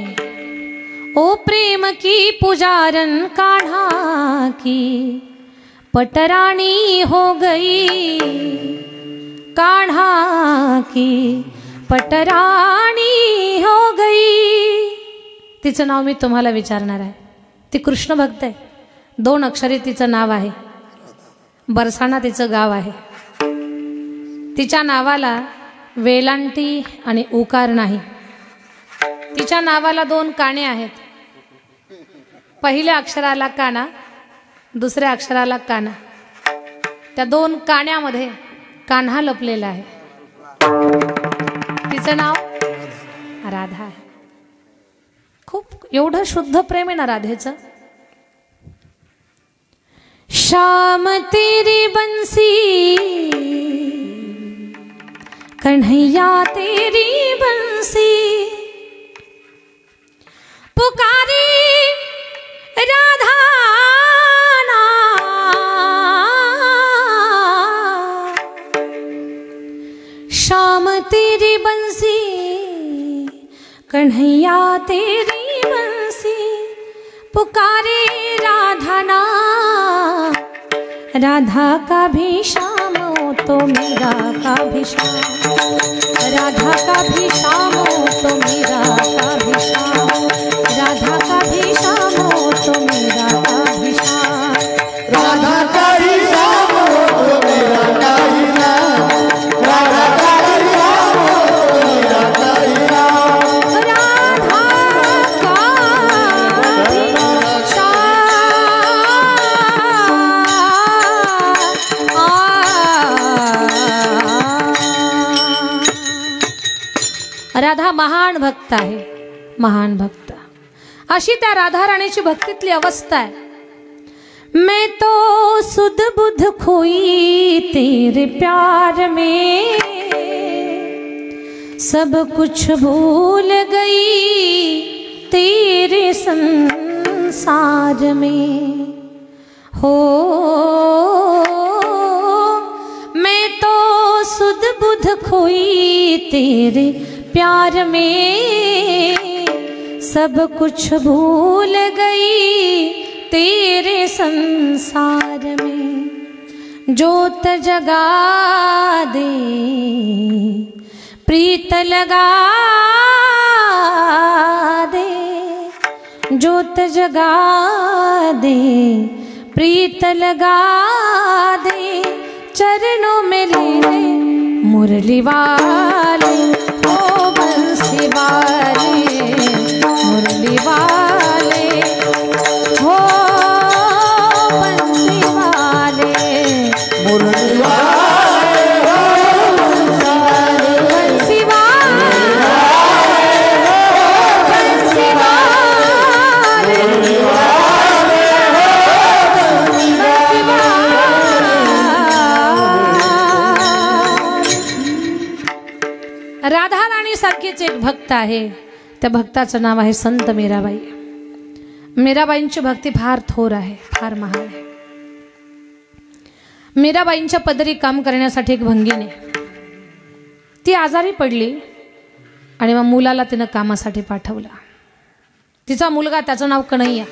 ओ प्रेम की पुजारन कान्हा की पटरानी हो गई. कान्हा की पटरानी हो गई. तिचं नाव मी तुम्हाला विचारणार आहे. ती कृष्ण भक्त आहे. 2 अक्षरी तिचं नाव आहे. बरसाणा तिचं गाव आहे. तिच्या नावाला वेलांटी आणि उकार नाही. तिच्या नावाला 2 काने आहेत. पहिल्या अक्षराला काना दुसऱ्या अक्षराला काना. त्या 2 कान्यामध्ये कान्हा लपलेला आहे. तिचं नाव राधा आहे. खूप एवढं शुद्ध प्रेम आहे ना राधेचं. श्याम तेरी बंसी कन्हैया तेरी बंसी पुकारी राधा ना. श्याम तेरी बंसी कन्हैया तेरी बंसी पुकारे राधा ना. राधा का भी श्याम हो तो मेरा का भी श्याम. राधा का भी श्याम हो तो मेरा का भी श्याम. राधा का भी श्याम हो तो मेरा का भी श्याम. राधा राधा महान भक्त आहे, महान भक्त. अशी त्या राधा राणीची भक्तीतली अवस्था आहे. मैं तो सुध बुध खोई तेरे प्यार में, सब कुछ भूल गई तेरे संसार में. हो मैं तो सुध बुध खोई तेरे प्यार में, सब कुछ भूल गई तेरे संसार में. जोत जगा दे प्रीत लगा दे, जोत जगा दे प्रीत लगा दे, चरणों में ले ले मुरली वाले, ओ बंसी वाले मुरली वाले, हो बंसी वाले मुरली वाले, बंसी वाले, बंसी वाले, बंसी वाले. राधा राणी सारखीच एक भक्त आहे. त्या भक्ताचं नाव आहे संत मीराबाई. मीराबाईंची भक्ती फार थोर आहे, फार महान आहे. मीराबाईंच्या पदरी काम करण्यासाठी एक भंगीने ती आजारी पडली आणि मग मुलाला तिनं कामासाठी पाठवलं. तिचा मुलगा, त्याचं नाव कन्हैया,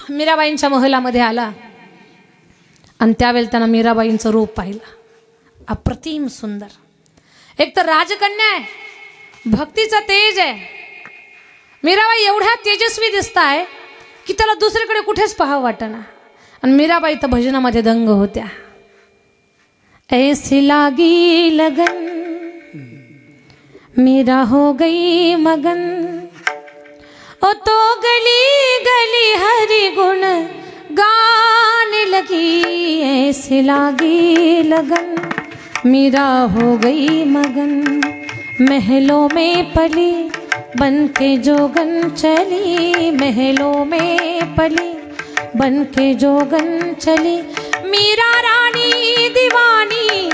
मीराबाईंच्या महलामध्ये आला आणि त्यावेळेला त्यानं मीराबाईंचं रूप पाहिलं. अप्रतिम सुंदर. एक तर राजकन्या आहे, भक्तीचा तेज आहे. मीराबाई एवढ्या तेजस्वी दिसताय की त्याला दुसरीकडे कुठेच पाहावं वाटना. आणि मीराबाई तर भजनामध्ये दंग होत्या. ऐसी लागी लगन मीरा हो गई मगन, ओ तो गली गली हरि गुण गाने लगी. ऐसी लागी लगन मीरा हो गई मगन, महलों में पली बन के जोगन चली, महलों में पली बन के जोगन चली. मीरा रानी दीवानी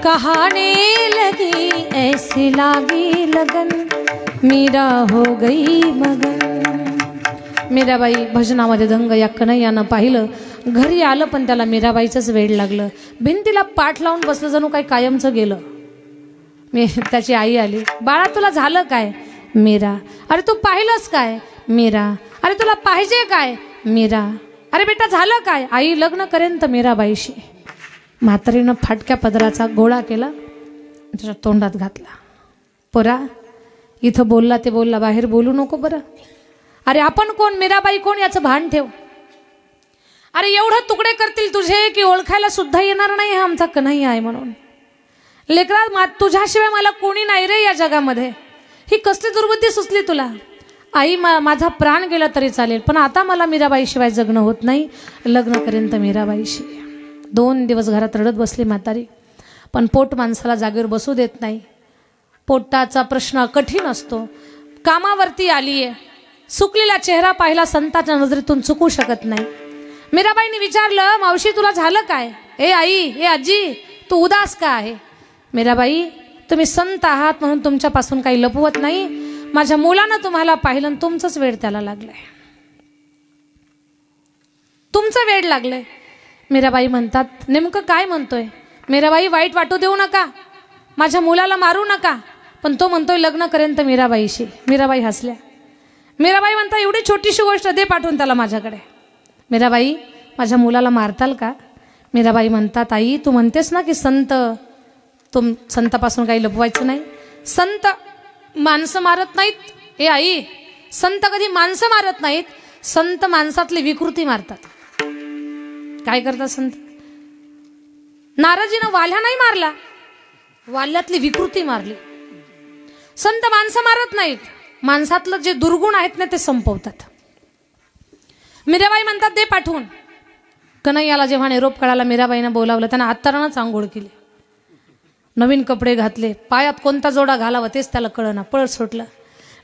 कहाने लगी, ऐसी लागी लगन मीरा हो गई मगन. मीराबाई भजनामध्ये दंग. या कन्हैयानं पाहिलं, घरी आलं पण त्याला मीराबाईचंच वेड लागलं. भिंतीला पाठ लावून बसलं, जणू काही कायमचं गेलं. त्याची आई आली, बाळा तुला झालं काय? मीरा. अरे तू पाहिलंस काय? मीरा. अरे तुला पाहिजे काय? मीरा. अरे बेटा झालं काय? आई लग्न करेन तर मीराबाईशी. म्हातारीनं फाटक्या पदराचा गोळा केला, त्याच्या तोंडात घातला. पोरा, इथं बोलला ते बोलला, बाहेर बोलू नको बरं. अरे आपण कोण, मीराबाई कोण याचं भान ठेव. अरे एवढं तुकडे करतील तुझे की ओळखायला सुद्धा येणार नाही हा आमचा कन्हैया आहे म्हणून. लेकरा, तुझ्याशिवाय मला कोणी नाही रे या जगामध्ये. ही कसली दुर्बुद्धी सुचली तुला? आई, माझा प्राण गेला तरी चालेल, पण आता मला मीराबाईशिवाय जगणं होत नाही. लग्न करेन तर मीराबाईशी. 2 दिवस घरात रडत बसली म्हातारी. पण पोट माणसाला जागेवर बसू देत नाही. पोटाचा प्रश्न कठीण असतो. कामावरती आली आहे, सुकलेला चेहरा पाहिला संताच्या नजरेतून चुकू शकत नाही. मीराबाईंनी विचारलं, मावशी तुला झालं काय? ए आई, ए आजी, तू उदास का आहे? मीराबाई, तुम्ही संत आहात म्हणून तुमच्यापासून काही लपवत नाही. माझ्या मुलानं तुम्हाला पाहिलं आणि तुमचंच वेड त्याला लागलंय, तुमचं वेड लागलंय. मीराबाई म्हणतात, नेमकं काय म्हणतोय? मीराबाई, वाईट वाटू देऊ नका, माझ्या मुलाला मारू नका, पण तो म्हणतोय लग्न करेन तर मीराबाईशी. मीराबाई हसल्या. मीराबाई म्हणतात, एवढी छोटीशी गोष्ट दे पाठवून त्याला माझ्याकडे. मीराबाई, माझ्या मुलाला मारताल का? मीराबाई म्हणतात, आई तू म्हणतेस ना की संतापासून काही लपवायचं नाही. संत माणसं मारत नाहीत. ए आई, संत कधी माणसं मारत नाहीत, संत माणसातली विकृती मारतात. काय करतात संत? नाराजीनं वाल्या नाही मारला, वाल्यातली विकृती मारली. संत माणसं मारत नाहीत, माणसातलं जे दुर्गुण आहेत ना ते संपवतात. मीराबाई म्हणतात, दे पाठवून. कन्हैयाला जेव्हा निरोप कळाला, मीराबाईनं बोलावलं, त्यांना आत्तारानंच आंघोळ केली. नवीन कपडे घातले, पायात कोणता जोडा घालावा तेच त्याला कळना, पळत सुटलं.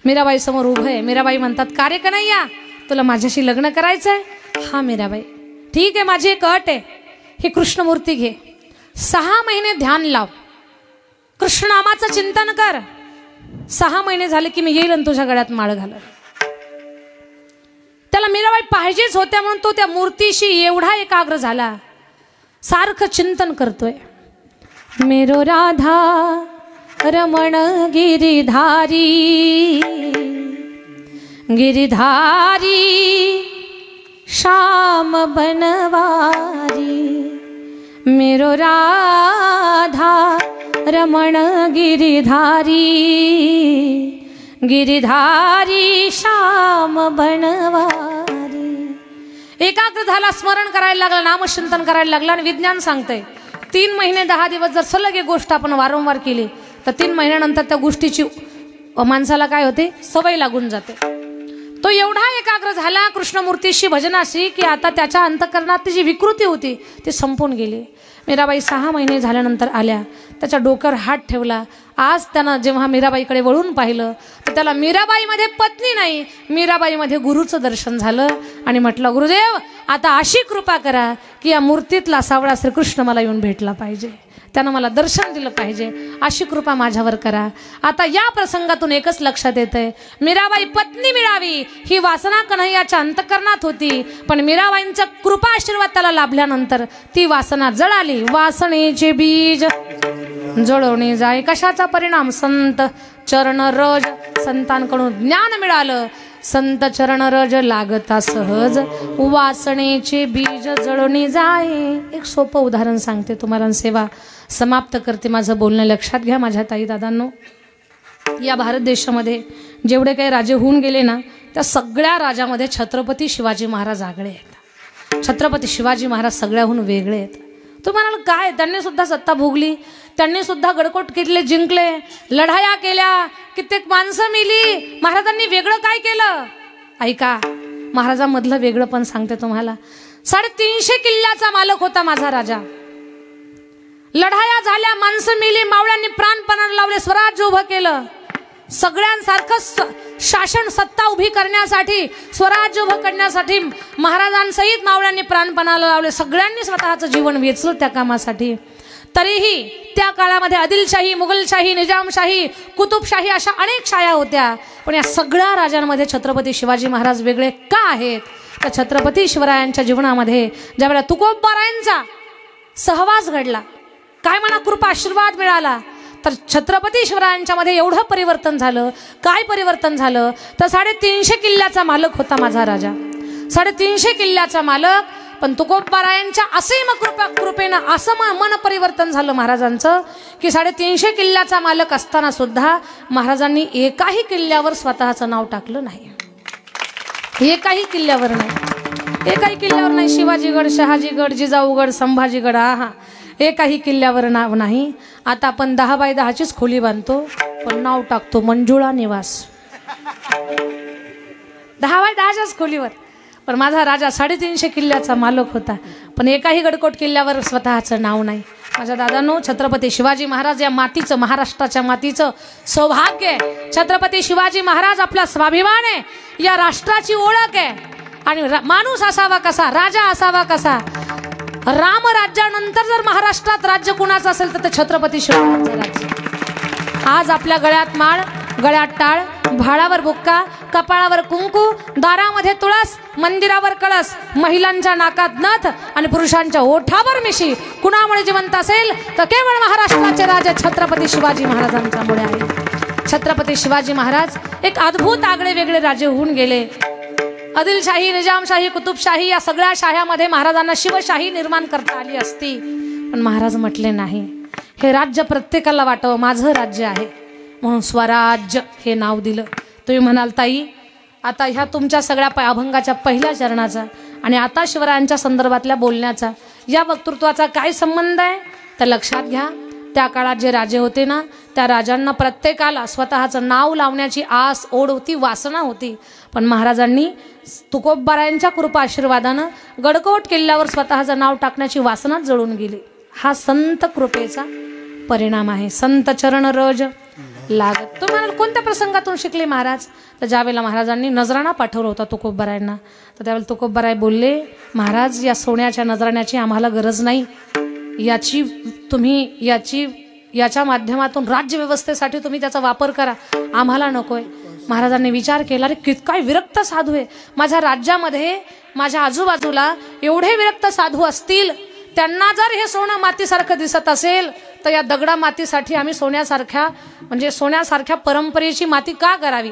मीराबाई समोर उभं आहे. मीराबाई म्हणतात, का रे कन्हैया, तुला माझ्याशी लग्न करायचंय? हा मीराबाई, ठीक आहे, माझी एक अट आहे, ही कृष्णमूर्ती घे, 6 महिने ध्यान लाव, कृष्णनामाचं चिंतन कर, 6 महिने झाले की मी येईल आणि तुझ्या गळ्यात माळ घाल. त्याला मीराबाई पाहिजेच होत्या म्हणून तो त्या मूर्तीशी एवढा एकाग्र झाला, सारखं चिंतन करतोय. मेरो राधा रमण गिरिधारी, गिरिधारी श्याम बनवारी, मेरो राधा रमण गिरिधारी, गिरिधारी श्याम बनवारी. एकाग्र झाला, स्मरण करायला लागला, नामचिंतन करायला लागला. आणि विज्ञान सांगतंय 3 महिने 10 दिवस जर सलग एक गोष्ट आपण वारंवार केली तर 3 महिन्यानंतर त्या गोष्टीची माणसाला काय होते, सवय लागून जाते. तो एवढा एकाग्र झाला कृष्णमूर्तीशी, भजनाशी, की आता त्याच्या अंतःकरणात जी विकृती होती ती संपून गेली. मीराबाई 6 महिने झाल्यानंतर आल्या, त्याच्या डोक्यावर हात ठेवला. आज त्यानं जेव्हा मीराबाईकडे वळून पाहिलं तर त्याला मीराबाईमध्ये पत्नी नाही, मीराबाईमध्ये गुरुचं दर्शन झालं. आणि म्हटलं, गुरुदेव, आता अशी कृपा करा की या मूर्तीतला सावळा श्रीकृष्ण मला येऊन भेटला पाहिजे, त्यानं मला दर्शन दिलं पाहिजे, अशी कृपा माझ्यावर करा. आता या प्रसंगातून एकच लक्षात येतंय, मीराबाई पत्नी मिळावी ही वासना कन्हैयाच्या अंतःकरणात होती, पण मीराबाईंचा कृपा आशीर्वाद त्याला लाभल्यानंतर ती वासना जळाली. वासनेचे बीज जळवणे जाय, कशाचा परिणाम? संत चरण रज, संतांकडून ज्ञान मिळालं, संत चरण रज लागता सहज, वासनेचे बीज जळवणे जाय. एक सोपं उदाहरण सांगते तुम्हाला, सेवा समाप्त करते. माझं बोलणं लक्षात घ्या माझ्या ताई दादांनो. या भारत देशामध्ये जेवढे काही राजे होऊन गेले ना, त्या सगळ्या राजामध्ये छत्रपती शिवाजी महाराज आगळे आहेत. छत्रपती शिवाजी महाराज सगळ्याहून वेगळे आहेत. तुम्हाला काय, त्यांनी सुद्धा सत्ता भोगली, त्यांनी सुद्धा गडकोट किल्ले जिंकले, लढाया केल्या, कित्येक माणसं मिली. महाराजांनी वेगळं काय केलं? ऐका, महाराजांमधलं वेगळं पण सांगते तुम्हाला. 350 किल्ल्याचा मालक होता माझा राजा. लढाया झाल्या, माणसं मिली, मावळ्यांनी प्राणपणाला लावले, स्वराज्य उभं केलं. सगळ्यांसारखं शासन सत्ता उभी करण्यासाठी, स्वराज्य उभं करण्यासाठी महाराजांसहित मावळ्यांनी प्राणपणाला लावले. सगळ्यांनी स्वतःचं जीवन वेचलं त्या कामासाठी. तरीही त्या काळामध्ये आदिलशाही, मुघलशाही, निजामशाही, कुतुबशाही अशा अनेक शाया होत्या. पण या सगळ्या राजांमध्ये छत्रपती शिवाजी महाराज वेगळे का आहेत? तर छत्रपती शिवरायांच्या जीवनामध्ये ज्यावेळेला तुकोबारायांचा सहवास घडला, काय म्हणा, कृपा आशीर्वाद मिळाला, तर छत्रपती शिवरायांच्या मध्ये एवढं परिवर्तन झालं. काय परिवर्तन झालं? तर 350 किल्ल्याचा मालक होता माझा राजा, 350 किल्ल्याचा मालक. पण तुकोबारायांच्या असीम कृपेनं असं मन परिवर्तन झालं महाराजांचं की 350 किल्ल्याचा मालक असताना सुद्धा महाराजांनी एकाही किल्ल्यावर स्वतःचं नाव टाकलं नाही. एकाही किल्ल्यावर नाही, एकाही किल्ल्यावर नाही. शिवाजीगड, शहाजीगड, जिजाऊगड, संभाजीगड, हा एकाही किल्ल्यावर नाव नाही. आता आपण 10 बाय 10चीच खोली बांधतो, पण नाव टाकतो मंजुळा निवास, 10 बाय 10च्याच खोलीवर. पण माझा राजा 350 किल्ल्याचा मालक होता, पण एकाही गडकोट किल्ल्यावर स्वतःचं नाव नाही. माझ्या दादांनो, छत्रपती शिवाजी महाराज या मातीचं, महाराष्ट्राच्या मातीचं सौभाग्य आहे. छत्रपती शिवाजी महाराज आपला स्वाभिमान आहे, या राष्ट्राची ओळख आहे. आणि माणूस असावा कसा, राजा असावा कसा. रामराज्यानंतर जर महाराष्ट्रात राज्य कुणाचं असेल तर ते छत्रपती शिवरायांचं राज्य. आज आपल्या गळ्यात माळ, गळ्यात टाळ, भाळावर बुक्का, कपाळावर कुंकू, दारामध्ये तुळस, मंदिरावर कळस, महिलांच्या नाकात नथ आणि पुरुषांच्या ओठावर मिशी. कुणामुळे जिवंत असेल तर केवळ महाराष्ट्राचे राजे छत्रपती शिवाजी महाराजांच्यामुळे आहे. छत्रपती शिवाजी महाराज एक अद्भुत आगळे वेगळे राजे होऊन गेले. आदिलशाही, निजामशाही, कुतुबशाही या सगळ्या शाह्यामध्ये महाराजांना शिवशाही निर्माण करता आली असती, पण महाराज म्हटले नाही, हे राज्य प्रत्येकाला वाटावं, माझं राज्य आहे, म्हणून स्वराज्य हे नाव दिलं. तुम्ही म्हणाल, ताई आता ह्या तुमच्या सगळ्या अभंगाच्या पहिल्या चरणाचा आणि आता शिवरायांच्या संदर्भातल्या बोलण्याचा, या वक्तृत्वाचा काय संबंध आहे? तर लक्षात घ्या, त्या काळात जे राजे होते ना, त्या राजांना प्रत्येकाला स्वतःचं नाव लावण्याची आस, ओढ होती, वासना होती. पण महाराजांनी तुकोबारायांच्या कृपा आशीर्वादानं गडकोट किल्ल्यावर स्वतःचं नाव टाकण्याची वासनाच जळून गेली. हा संत कृपेचा परिणाम आहे. संत चरण रज लागत. तुम्हाला कोणत्या प्रसंगातून शिकले महाराज? तर ज्यावेळेला महाराजांनी नजराणा पाठवला होता तुकोबरायांना, तर त्यावेळेला तुकोबराय बोलले, महाराज या सोन्याच्या नजराण्याची आम्हाला गरज नाही, याच्या माध्यमातून राज्यव्यवस्थेसाठी तुम्ही त्याचा वापर करा, आम्हाला नकोय. महाराजांनी विचार केला, रे काय विरक्त साधू आहे, माझ्या राज्यामध्ये माझ्या आजूबाजूला एवढे विरक्त साधू असतील, त्यांना जर हे सोनं मातीसारखं दिसत असेल तर या दगडा मातीसाठी आम्ही सोन्यासारख्या परंपरेची माती का करावी?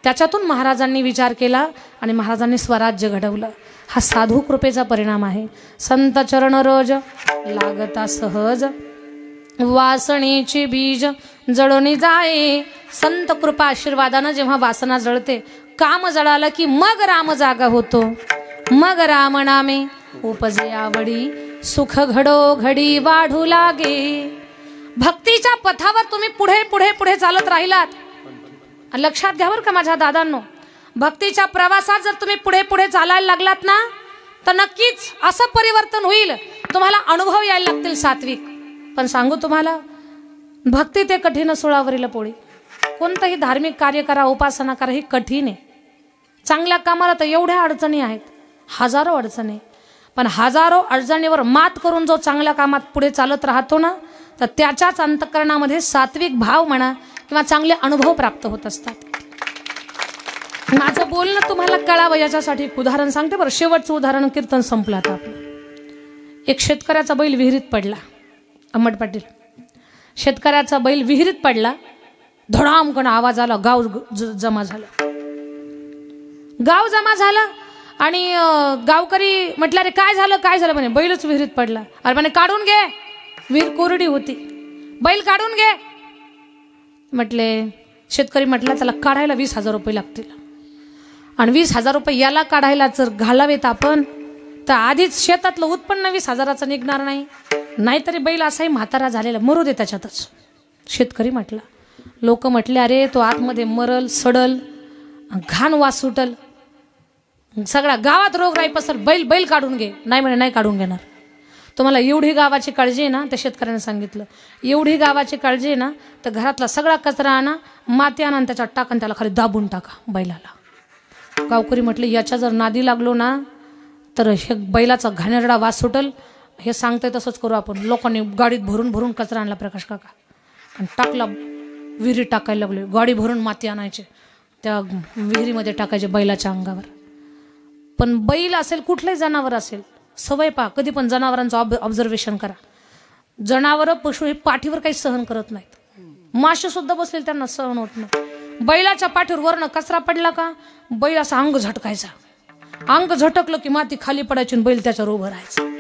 त्याच्यातून महाराजांनी विचार केला आणि महाराजांनी स्वराज्य घडवलं. हा साधू कृपेचा परिणाम आहे. संत चरण रज लागता सहज वासनेची बीज जळून जाये. संत कृपा आशीर्वादानं जेव्हा वासना जळते, काम जळालं की मग राम जागा होतो. मग राम नामे उपजे आवडी, सुख घडो घडी वाढू लागे. भक्तीच्या पथावर तुम्ही पुढे पुढे पुढे चालत राहिलात, लक्षात घ्या बरं का माझ्या दादांनो, भक्तीच्या प्रवासात जर तुम्ही पुढे पुढे चालायला लागलात ना, तर नक्कीच असं परिवर्तन होईल, तुम्हाला अनुभव यायला लागतील सात्विक. पण सांगू तुम्हाला, भक्ती ते कठीण सुळावरील पोळी. कोणतंही धार्मिक कार्य करा, उपासना करा, ही कठीण आहे. चांगल्या कामाला तर एवढ्या अडचणी आहेत, हजारो अडचणी, पण हजारो अडचणीवर मात करून जो चांगल्या कामात पुढे चालत राहतो ना, तर त्याच्याच अंतःकरणामध्ये सात्विक भाव म्हणा किंवा चांगले अनुभव प्राप्त होत असतात. माझं बोलणं तुम्हाला कळावं याच्यासाठी एक उदाहरण सांगते बरं. शेवटचं उदाहरण, कीर्तन संपलं आता आपलं. एक शेतकऱ्याचा बैल विहिरीत पडला. अम्मट पाटील, शेतकऱ्याचा बैल विहिरीत पडला, धडामकण आवाज आला, गाव जमा झाला आणि गावकरी म्हटलं, अरे काय झालं काय झालं? म्हणे बैलच विहिरीत पडला. अरे म्हणे काढून घे, विहीर कोरडी होती, बैल काढून घे म्हटले. शेतकरी म्हटला, त्याला काढायला 20,000 रुपये लागतील, आणि 20,000 रुपये याला काढायला जर घालावेत आपण, तर आधीच शेतातलं उत्पन्न 20,000चं निघणार नाही, नाहीतरी बैल असाही म्हातारा झालेला, मरू दे त्याच्यातच. शेतकरी म्हटला. लोक म्हटले, अरे तो आतमध्ये मरल, सडल, घाण वास सुटल, सगळ्या गावात रोगराई पसर, बैल काढून घे. नाही म्हणे, नाही काढून घेणार. तुम्हाला एवढी गावाची काळजी आहे ना, त्या शेतकऱ्याने सांगितलं, एवढी गावाची काळजी आहे ना, तर घरातला सगळा कचरा आणा, माती आणा, त्याच्यात टाका, त्याला खाली दाबून टाका बैलाला. गावकरी म्हटले, याच्या जर नादी लागलो ना, तर हे बैलाचा घाणेरडा वास सुटल. हे सांगतंय तसंच करू आपण. लोकांनी गाडीत भरून भरून कचरा आणला प्रकाश काका आणि टाकला, विहिरीत टाकायला लागले. गाडी भरून माती आणायचे, त्या विहिरीमध्ये टाकायचे बैलाच्या अंगावर. पण बैल असेल, कुठलंही जनावर असेल, सवय पहा, कधी पण जनावरांचं ऑब्झर्वेशन करा. जनावरं, पशु हे पाठीवर काही सहन करत नाहीत. मासे सुद्धा बसलेले त्यांना सहन होत नाही. बैलाच्या पाठीवर वरनं कचरा पडला का, बैल असा अंग झटकायचा, अंग झटकलं की माती खाली पडायची, बैल त्याच्यावर उभं राहायचं.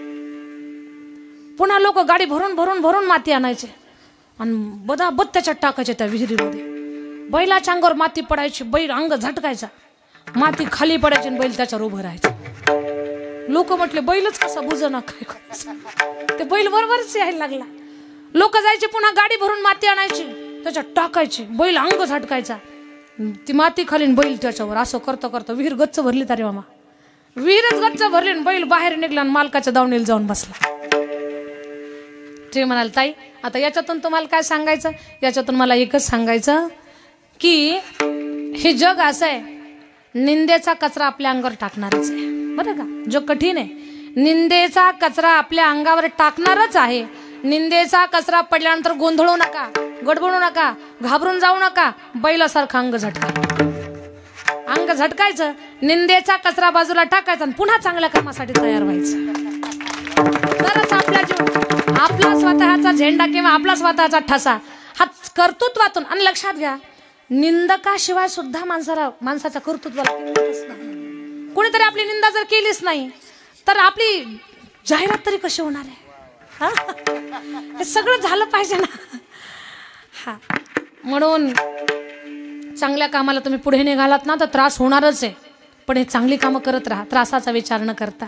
पुन्हा लोक गाडी भरून भरून भरून माती आणायचे आणि बदाबद त्याच्यात टाकायचे त्या विहिरीमध्ये. बैलाच्या अंगावर माती पडायची, बैल अंग झटकायचा, माती खाली पडायची, बैल त्याच्यावर उभं राहायचं. लोक म्हटले, बैलच कसा बुजना, काय करायचं? ते बैल बरोबरच यायला लागला. लोक जायचे, पुन्हा गाडी भरून माती आणायची, त्याच्यात टाकायची, बैल अंग झटकायचा, ती माती खाली, बैल त्याच्यावर. असं करता करता विहीर गच्च भरली. तरी मामा विहीरच गच्च भरली, बैल बाहेर निघला आणि मालकाच्या दावणीला जाऊन बसला. ते म्हणाल, ताई आता याच्यातून तुम्हाला काय सांगायचं? याच्यातून मला एकच सांगायचं की हे जग असं आहे, निंदेचा कचरा आपल्या अंगावर टाकणारच आहे, बरं का? जो कठीण आहे, निंदेचा कचरा आपल्या अंगावर टाकणारच आहे. निंदेचा कचरा पडल्यानंतर गोंधळू नका, गडबडू नका, घाबरून जाऊ नका. बैलासारखं अंग झटका, अंग झटकायचं, निंदेचा कचरा बाजूला टाकायचा आणि पुन्हा चांगल्या कामासाठी तयार व्हायचं. तरच आपला जीव, आपला स्वतःचा झेंडा किंवा आपला स्वतःचा ठसा हा कर्तृत्वातून. आणि लक्षात घ्या, निंदकाशिवाय सुद्धा माणसाच्या कर्तृत्वाला किंमतच नाही. कोणीतरी आपली निंदा जर केलीच नाही तर आपली जाहिरात तरी कशी होणार आहे? हे सगळं झालं पाहिजे ना. हा, म्हणून चांगल्या कामाला तुम्ही पुढे निघालात ना, तर त्रास होणारच आहे, पण हे चांगली कामं करत राहा, त्रासाचा विचार न करता.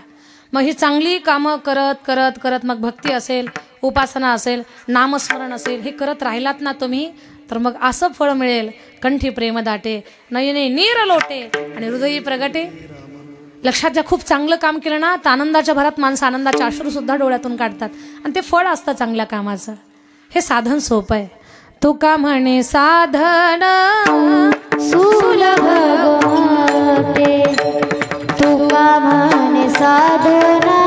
मग ही चांगली कामं करत करत करत मग भक्ती असेल, उपासना असेल, नामस्मरण असेल, हे करत राहिलात ना तुम्ही, तर मग असं फळ मिळेल, कंठी प्रेम दाटे, नयने नीर लोटे आणि हृदयी प्रगटे. लक्षात घ्या, खूप चांगलं काम केलं ना, तर आनंदाच्या भरात माणसं आनंदाचे अश्रू सुद्धा डोळ्यातून काढतात, आणि ते फळ असतं चांगल्या कामाचं. हे साधन सोपं आहे. तुका म्हणे साधन सुलभ गोते तुका म्हणे साधना